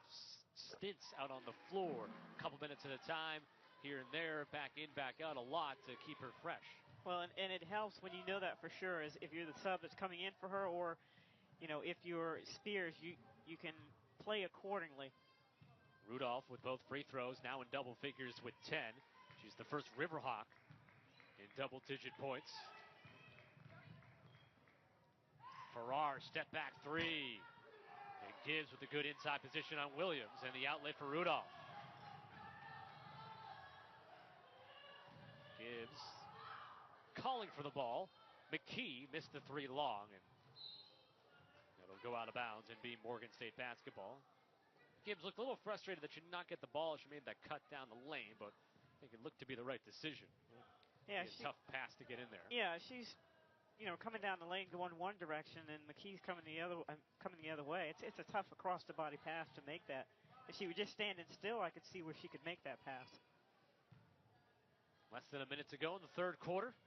stints out on the floor, a couple minutes at a time, here and there, back in, back out a lot to keep her fresh. Well, and it helps when you know that for sure, is if you're the sub that's coming in for her, or, you know, if you're Spears, you can play accordingly. Rudolph with both free throws, now in double figures with 10. She's the first Riverhawk in double-digit points. Farrar, step back three. And Gibbs with a good inside position on Williams, and the outlet for Rudolph. Gibbs calling for the ball. McKee missed the three long, and it'll go out of bounds and be Morgan State basketball. Gibbs looked a little frustrated that she did not get the ball. She made that cut down the lane, but I think it looked to be the right decision. Yeah, a tough pass to get in there. Yeah, she's, you know, coming down the lane going one direction, and McKee's coming the other way. It's a tough across the body pass to make that. If she was just standing still, I could see where she could make that pass. Less than a minute to go in the third quarter.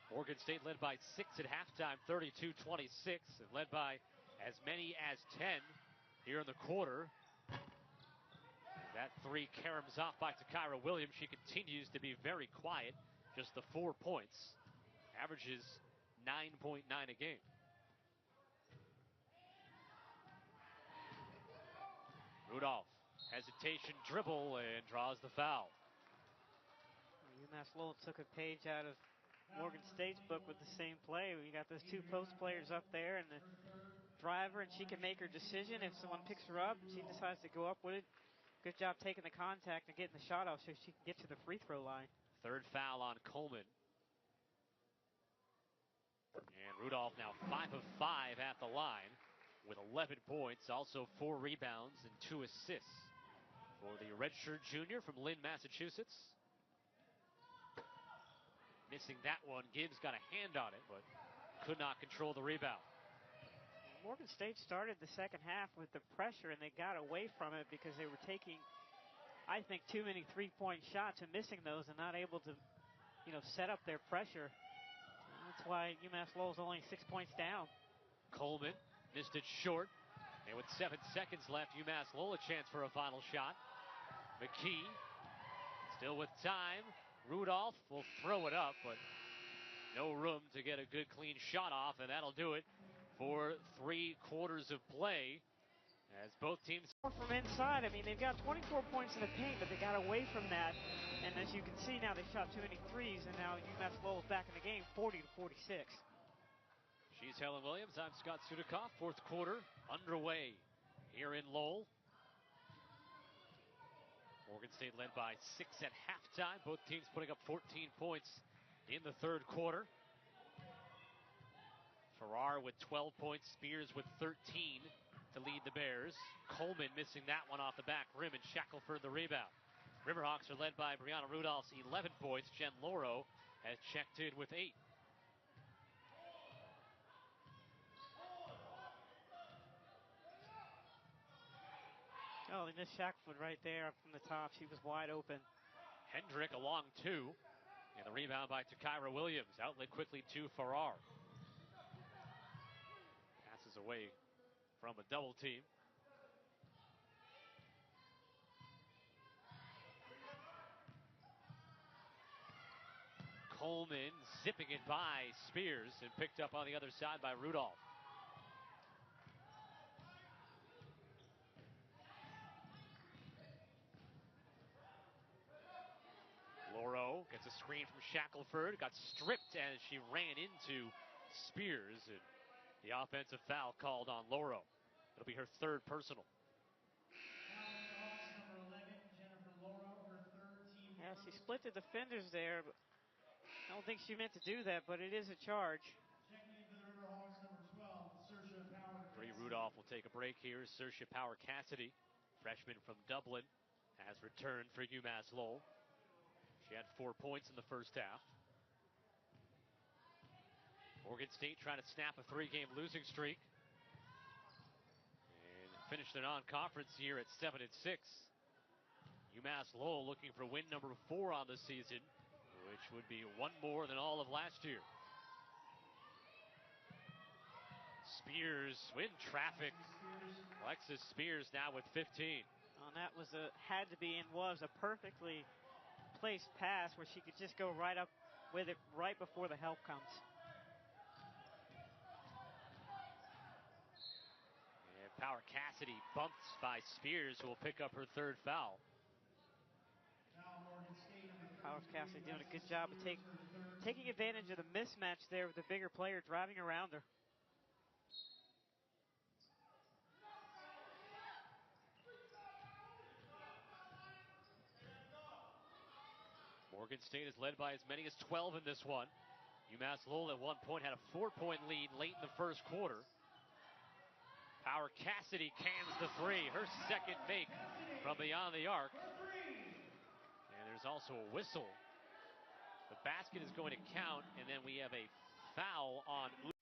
Morgan State led by 6 at halftime, 32-26, and led by as many as 10 here in the quarter. That three caroms off by Takira Williams. She continues to be very quiet, just the 4 points. Averages 9.9 a game. Rudolph, hesitation, dribble, and draws the foul. UMass Lowell took a page out of Morgan State's book with the same play. You got those two post players up there and the driver, and she can make her decision. If someone picks her up, she decides to go up with it. Good job taking the contact and getting the shot off so she can get to the free throw line. Third foul on Coleman. And Rudolph now 5 of 5 at the line with 11 points, also 4 rebounds and 2 assists for the redshirt junior from Lynn, Massachusetts. Missing that one. Gibbs got a hand on it, but could not control the rebound. Morgan State started the second half with the pressure, and they got away from it because they were taking, I think, too many three-point shots and missing those and not able to, you know, set up their pressure. That's why UMass Lowell's only 6 points down. Coleman missed it short. And with 7 seconds left, UMass Lowell a chance for a final shot. McKee still with time. Rudolph will throw it up, but no room to get a good clean shot off, and that'll do it for 3 quarters of play as both teams. From inside, I mean, they've got 24 points in the paint, but they got away from that. And as you can see now, they shot too many threes, and now UMass Lowell's back in the game, 40-46. She's Helen Williams. I'm Scott Sudikoff. Fourth quarter underway here in Lowell. Morgan State led by 6 at halftime. Both teams putting up 14 points in the third quarter. Farrar with 12 points, Spears with 13 to lead the Bears. Coleman missing that one off the back rim, and Shackelford the rebound. Riverhawks are led by Brianna Rudolph's 11 points. Jen Loro has checked in with 8. Oh, they missed Shackelford right there up from the top. She was wide open. Hendrick along 2. And the rebound by Takira Williams. Outlet quickly to Farrar. Passes away from a double team. Coleman zipping it by Spears and picked up on the other side by Rudolph. Loro gets a screen from Shackelford, got stripped as she ran into Spears, and the offensive foul called on Loro. It'll be her third personal. Yeah, she split the defenders there, but I don't think she meant to do that, but it is a charge. Bree Rudolph will take a break here. Saoirse Power Cassidy, freshman from Dublin, has returned for UMass Lowell. She had 4 points in the first half. Morgan State trying to snap a 3-game losing streak and finish their non-conference year at 7-6. UMass Lowell looking for win number 4 on the season, which would be 1 more than all of last year. Spears in traffic. Alexis Spears now with 15. And that was had to be and was a perfectly placed pass where she could just go right up with it right before the help comes. And Power Cassidy bumped by Spears, who will pick up her third foul. Power Cassidy doing a good job of taking advantage of the mismatch there with the bigger player driving around her. Morgan State is led by as many as 12 in this one. Umass Lowell at one point had a 4-point lead late in the first quarter. Power Cassidy cans the three, her second make from beyond the arc. And there's also a whistle. The basket is going to count, and then we have a foul on Umass.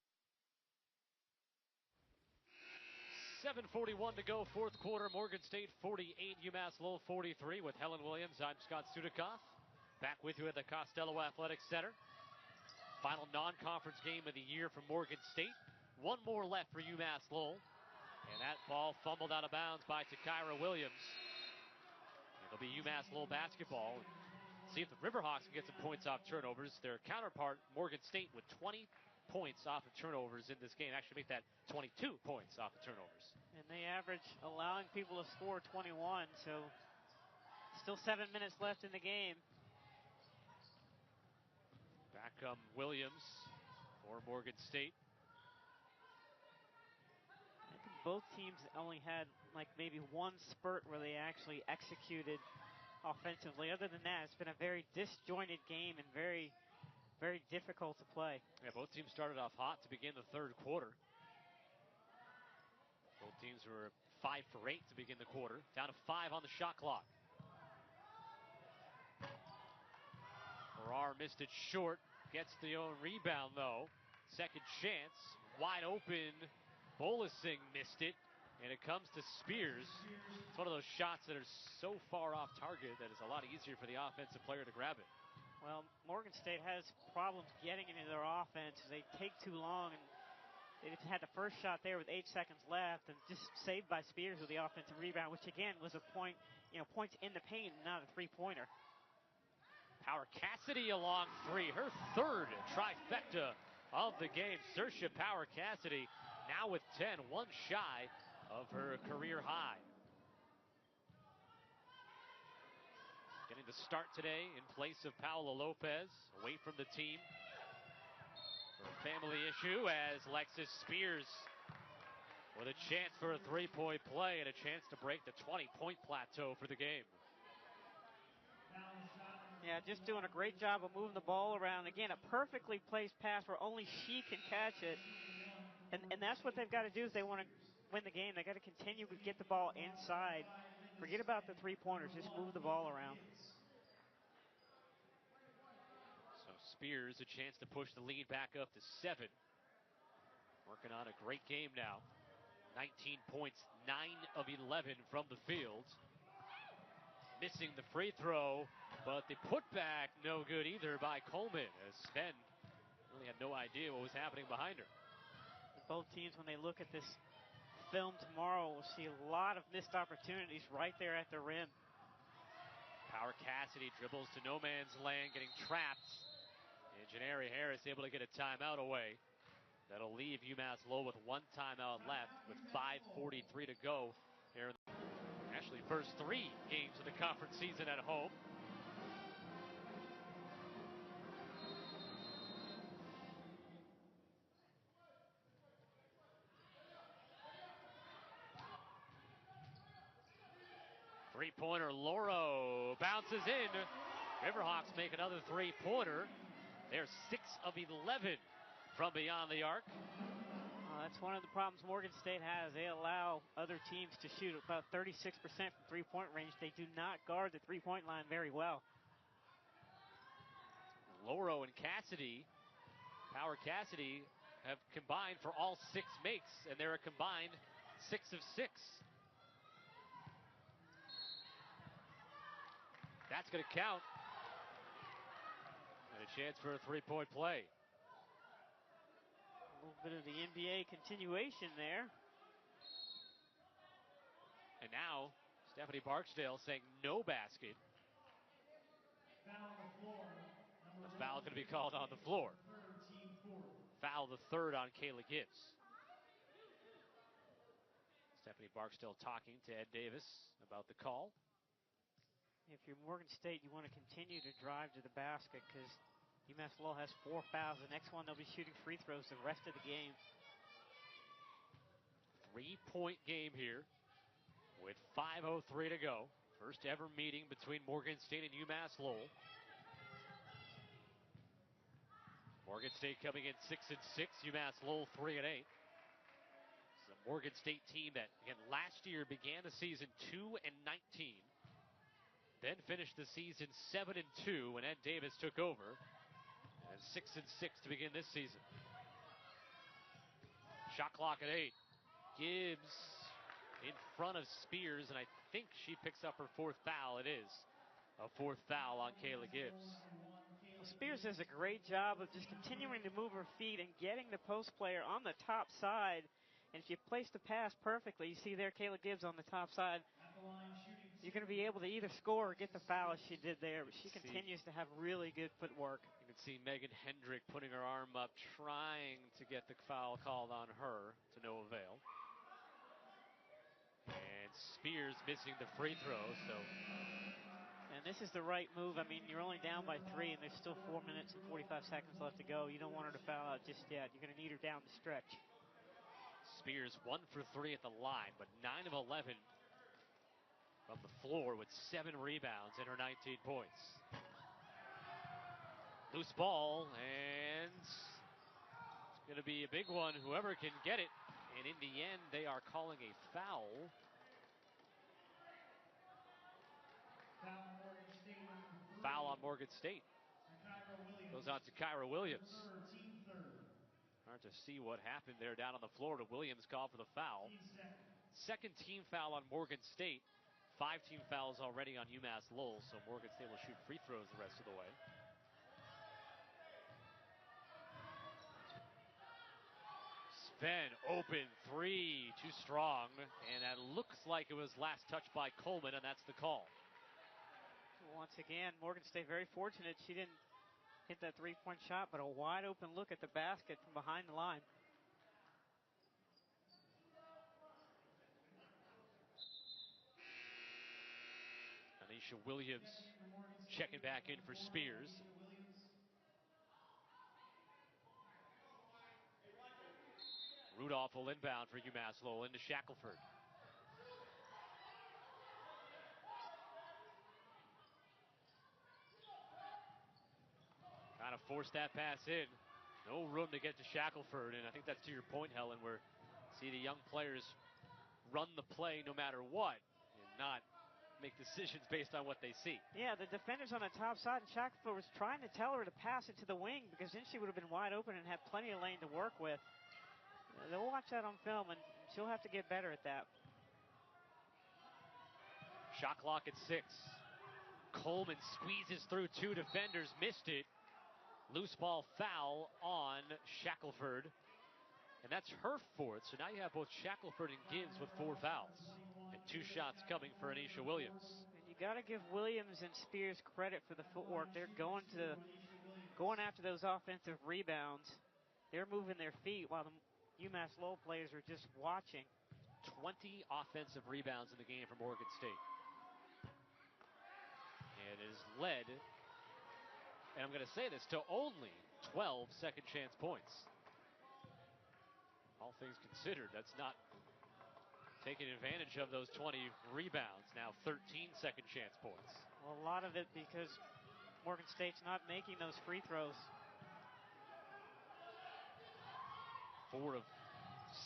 7:41 to go, fourth quarter. Morgan State 48, Umass Lowell 43. With Helen Williams, I'm Scott Sudikoff. Back with you at the Costello Athletic Center. Final non-conference game of the year for Morgan State. One more left for Umass Lowell. And that ball fumbled out of bounds by Takira Williams. It'll be Umass Lowell basketball. See if the Riverhawks can get some points off turnovers. Their counterpart, Morgan State, with 20 points off of turnovers in this game. Actually make that 22 points off of turnovers. And they average allowing people to score 21, so still 7 minutes left in the game. Back come Williams for Morgan State. I think both teams only had like maybe one spurt where they actually executed offensively. Other than that, it's been a very disjointed game and very, very difficult to play. Yeah, both teams started off hot to begin the third quarter. Both teams were 5 for 8 to begin the quarter. Down to 5 on the shot clock. Farrar missed it short. Gets the own rebound, though. Second chance. Wide open. Bolasing missed it. And it comes to Spears. It's one of those shots that are so far off target that it's a lot easier for the offensive player to grab it. Well, Morgan State has problems getting into their offense. They take too long, and they just had the first shot there with 8 seconds left, and just saved by Spears with the offensive rebound, which again was a point, points in the paint, not a three-pointer. Power Cassidy along three, her third trifecta of the game. Saoirse Power Cassidy now with 10, one shy of her career high. Getting the start today in place of Paola Lopez, away from the team for a family issue, as Lexus Spears with a chance for a three-point play and a chance to break the 20-point plateau for the game. Yeah, just doing a great job of moving the ball around. Again, a perfectly placed pass where only she can catch it. And that's what they've got to do if they want to win the game. They've got to continue to get the ball inside. Forget about the three-pointers. Just move the ball around. So Spears, a chance to push the lead back up to 7. Working on a great game now. 19 points, 9 of 11 from the field. Missing the free throw, but the putback no good either by Coleman, as Sven really had no idea what was happening behind her. Both teams, when they look at this film tomorrow, will see a lot of missed opportunities right there at the rim. Power Cassidy dribbles to no man's land, getting trapped. And Janari Harris able to get a timeout away. That'll leave UMass Lowell with one timeout left with 5:43 to go here. Actually, first 3 games of the conference season at home. Three-pointer, Loro bounces in. Riverhawks make another three-pointer. They're 6 of 11 from beyond the arc. That's one of the problems Morgan State has. They allow other teams to shoot about 36% from three-point range. They do not guard the three-point line very well. Loro and Cassidy, Power Cassidy, have combined for all 6 makes, and they're a combined 6 of 6. That's going to count. And a chance for a three-point play. A little bit of the NBA continuation there. And now Stephanie Barksdale saying no basket. Foul on the floor. The foul going to be called on the floor. Third, team fourth. Foul the third on Kayla Gibbs. Stephanie Barksdale talking to Ed Davis about the call. If you're Morgan State, you want to continue to drive to the basket because UMass Lowell has 4 fouls. The next one, they'll be shooting free throws the rest of the game. 3-point game here with 5:03 to go. First ever meeting between Morgan State and UMass Lowell. Morgan State coming in 6-6, UMass Lowell 3-8. It's a Morgan State team that, again, last year began the season 2-19, then finished the season 7-2 when Ed Davis took over, and 6-6 to begin this season. Shot clock at 8. Gibbs in front of Spears, and I think she picks up her 4th foul. It is a 4th foul on Kayla Gibbs. Well, Spears does a great job of just continuing to move her feet and getting the post player on the top side. And if you place the pass perfectly, you see there Kayla Gibbs on the top side, you're going to be able to either score or get the foul as she did there. But she continues to have really good footwork. You can see Megan Hendrick putting her arm up, trying to get the foul called on her, to no avail. And Spears missing the free throw, so. And this is the right move. I mean, you're only down by 3, and there's still 4 minutes and 45 seconds left to go. You don't want her to foul out just yet. You're going to need her down the stretch. Spears 1 for 3 at the line, but 9 of 11 from the floor with 7 rebounds and her 19 points. Loose ball, and it's going to be a big one, whoever can get it. And in the end, they are calling a foul. Foul on Morgan State. Goes on to Kyra Williams. Hard to see what happened there down on the floor, but Williams called for the foul. Second team foul on Morgan State. 5 team fouls already on UMass Lowell, so Morgan State will shoot free throws the rest of the way. Sven, open 3, too strong, and that looks like it was last touched by Coleman, and that's the call. Once again, Morgan State very fortunate she didn't hit that 3-point shot, but a wide open look at the basket from behind the line. Anisha Williams checking back in for Spears. Rudolph will inbound for UMass Lowell into Shackelford. Kind of forced that pass in. No room to get to Shackelford, and I think that's to your point, Helen, where see the young players run the play no matter what and not make decisions based on what they see. Yeah, the defender's on the top side, and Shackelford was trying to tell her to pass it to the wing because then she would have been wide open and had plenty of lane to work with. They'll watch that on film, and she'll have to get better at that. Shot clock at 6. Coleman squeezes through 2 defenders, missed it. Loose ball foul on Shackelford. And that's her 4th, so now you have both Shackelford and Gibbs with 4 fouls. And 2 shots coming for Anisha Williams. And you got to give Williams and Spears credit for the footwork. They're going after those offensive rebounds. They're moving their feet while the UMass Lowell players are just watching. 20 offensive rebounds in the game for Morgan State. And it is led, and I'm going to say this, to only 12 second chance points. All things considered, that's not taking advantage of those 20 rebounds. Now 13 second chance points. Well, a lot of it because Morgan State's not making those free throws. 4 of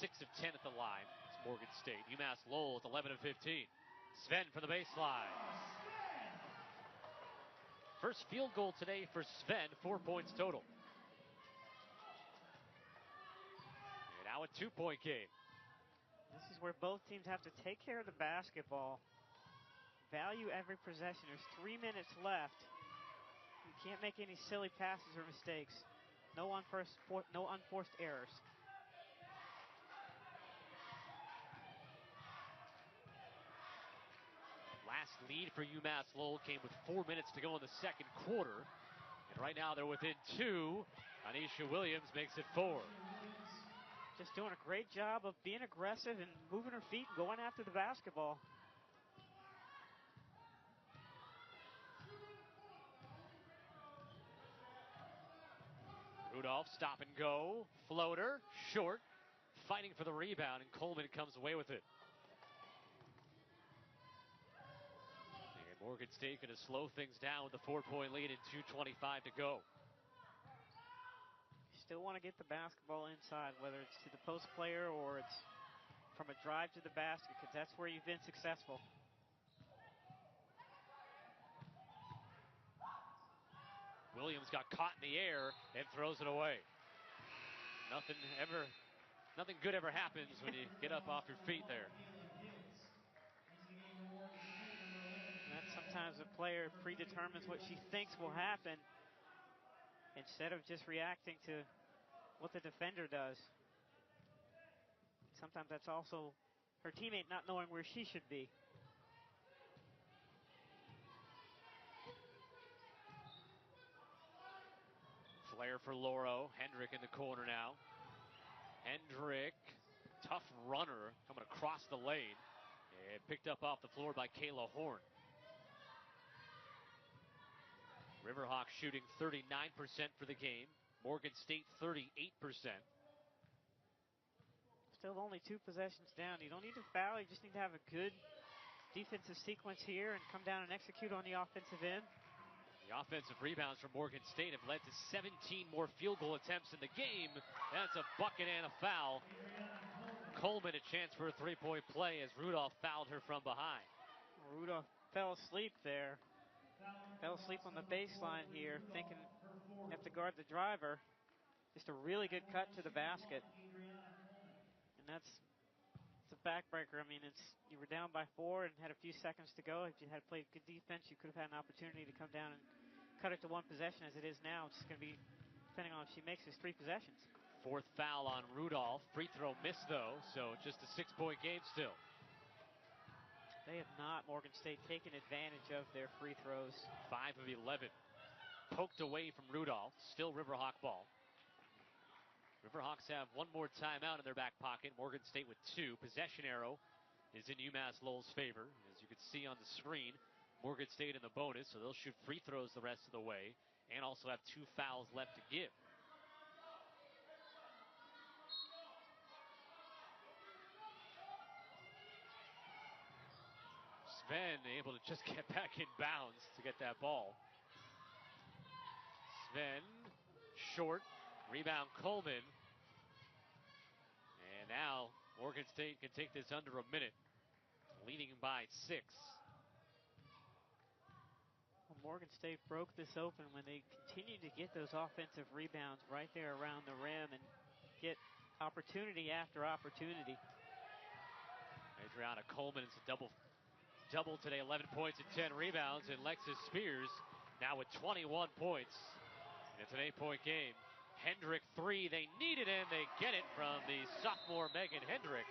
6 of 10 at the line. It's Morgan State. UMass Lowell with 11 of 15. Sven for the baseline. First field goal today for Sven, 4 points total. And now a 2-point game. This is where both teams have to take care of the basketball. Value every possession. There's 3 minutes left. You can't make any silly passes or mistakes. No unforced errors. lead for UMass Lowell came with 4 minutes to go in the second quarter. And right now they're within 2. Anisha Williams makes it 4. Just doing a great job of being aggressive and moving her feet and going after the basketball. Rudolph, stop and go. Floater, short. Fighting for the rebound, and Coleman comes away with it. And Morgan State going to slow things down with a 4-point lead and 2:25 to go. Still want to get the basketball inside, whether it's to the post player or it's from a drive to the basket, because that's where you've been successful. Williams got caught in the air and throws it away. Nothing good ever happens when you get up off your feet there. That's sometimes a player predetermines what she thinks will happen instead of just reacting to what the defender does. Sometimes that's also her teammate not knowing where she should be. Flare for Loro. Hendrick in the corner now. Hendrick, tough runner, coming across the lane. And picked up off the floor by Kayla Horn. Riverhawks shooting 39% for the game. Morgan State 38%. Still only 2 possessions down. You don't need to foul. You just need to have a good defensive sequence here and come down and execute on the offensive end. The offensive rebounds from Morgan State have led to 17 more field goal attempts in the game. That's a bucket and a foul. Coleman a chance for a 3-point play as Rudolph fouled her from behind. Rudolph fell asleep there. Fell asleep on the baseline here, thinking you have to guard the driver. Just a really good cut to the basket. And it's a backbreaker. I mean, you were down by 4 and had a few seconds to go. If you had played good defense, you could have had an opportunity to come down and cut it to 1 possession. As it is now, it's going to be depending on if she makes his 3 possessions. 4th foul on Rudolph. Free throw missed, though, so just a 6-point game still. They have not, Morgan State, taken advantage of their free throws. 5 of 11. Poked away from Rudolph. Still Riverhawk ball. Riverhawks have 1 more timeout in their back pocket. Morgan State with 2. Possession arrow is in UMass Lowell's favor. As you can see on the screen, Morgan State in the bonus, so they'll shoot free throws the rest of the way and also have 2 fouls left to give. Sven able to just get back in bounds to get that ball. Sven, short, rebound Coleman. And now Morgan State can take this under a minute, leading by 6. Well, Morgan State broke this open when they continued to get those offensive rebounds right there around the rim and get opportunity after opportunity. Adriana Coleman is a double today, 11 points and 10 rebounds, and Lexus Spears now with 21 points. And it's an 8-point game. Hendrick 3, they need it, and they get it from the sophomore Megan Hendrick.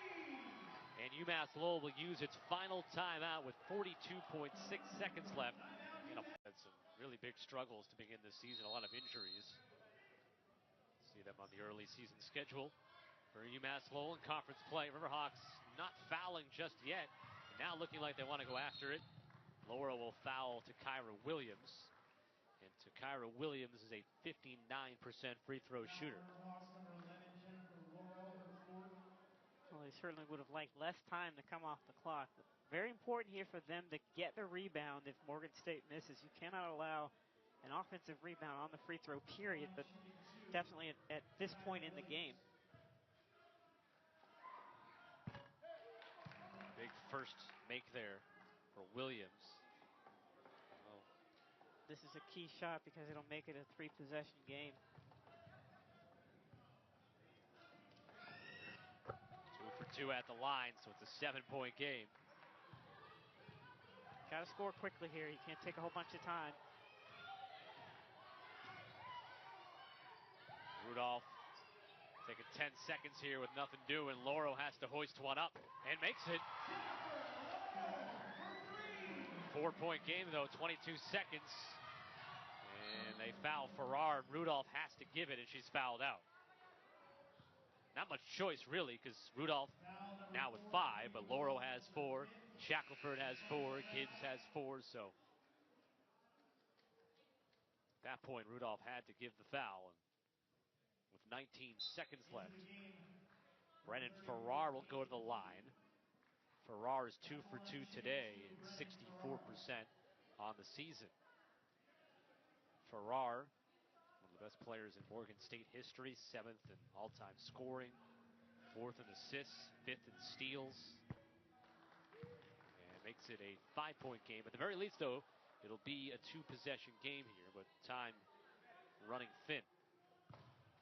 And UMass Lowell will use its final timeout with 42.6 seconds left. Had some really big struggles to begin this season, a lot of injuries. See them on the early season schedule for UMass Lowell in conference play. Riverhawks not fouling just yet. Now looking like they want to go after it. Laura will foul to Kyra Williams. And to Kyra Williams is a 59% free throw shooter. Well, they certainly would have liked less time to come off the clock. But very important here for them to get the rebound if Morgan State misses. You cannot allow an offensive rebound on the free throw period, but definitely at this point in the game. Big first make there for Williams. Oh. This is a key shot because it'll make it a 3-possession game. 2 for 2 at the line, so it's a 7-point game. Got to score quickly here. You can't take a whole bunch of time. Rudolph taking 10 seconds here with nothing doing. Lauro has to hoist one up and makes it. 4-point game, though, 22 seconds. And they foul Farrar. Rudolph has to give it, and she's fouled out. Not much choice, really, because Rudolph now with 5, but Laurel has 4, Shackelford has 4, Gibbs has 4, so at that point, Rudolph had to give the foul. And with 19 seconds left, Braennan Farrar will go to the line. Farrar is 2 for 2 today and 64% on the season. Farrar, one of the best players in Morgan State history, 7th in all-time scoring, 4th in assists, 5th in steals, and makes it a 5-point game. At the very least, though, it'll be a 2-possession game here, but time running thin.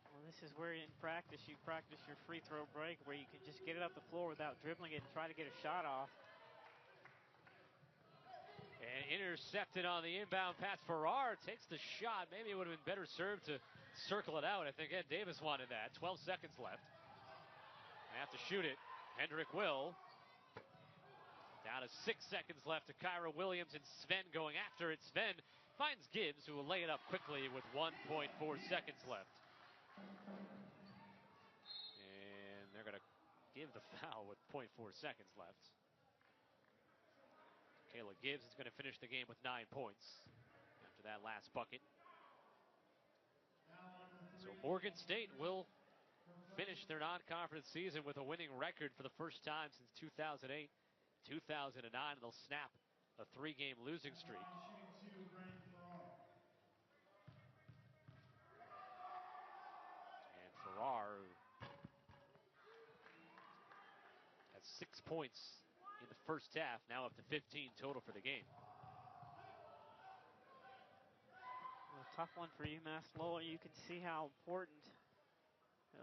Well, this is where in practice you practice your free throw break, where you can just get it up the floor without dribbling it and try to get a shot off. And intercepted on the inbound pass. Farrar takes the shot. Maybe it would have been better served to circle it out. I think Ed Davis wanted that. 12 seconds left. They have to shoot it. Hendrick will. Down to 6 seconds left to Kyra Williams, and Sven going after it. Sven finds Gibbs, who will lay it up quickly with 1.4 seconds left. And they're going to give the foul with 0.4 seconds left. Kayla Gibbs is going to finish the game with 9 points after that last bucket. So Morgan State will finish their non-conference season with a winning record for the first time since 2008, 2009, and they'll snap a 3-game losing streak. And Farrar, who has 6 points in the first half, now up to 15 total for the game. Well, a tough one for UMass Lowell. You can see how important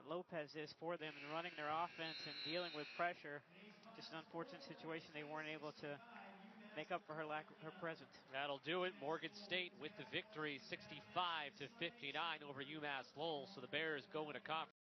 Lopez is for them in running their offense and dealing with pressure. Just an unfortunate situation they weren't able to make up for her presence. That'll do it. Morgan State with the victory, 65-59 over UMass Lowell. So the Bears go into conference.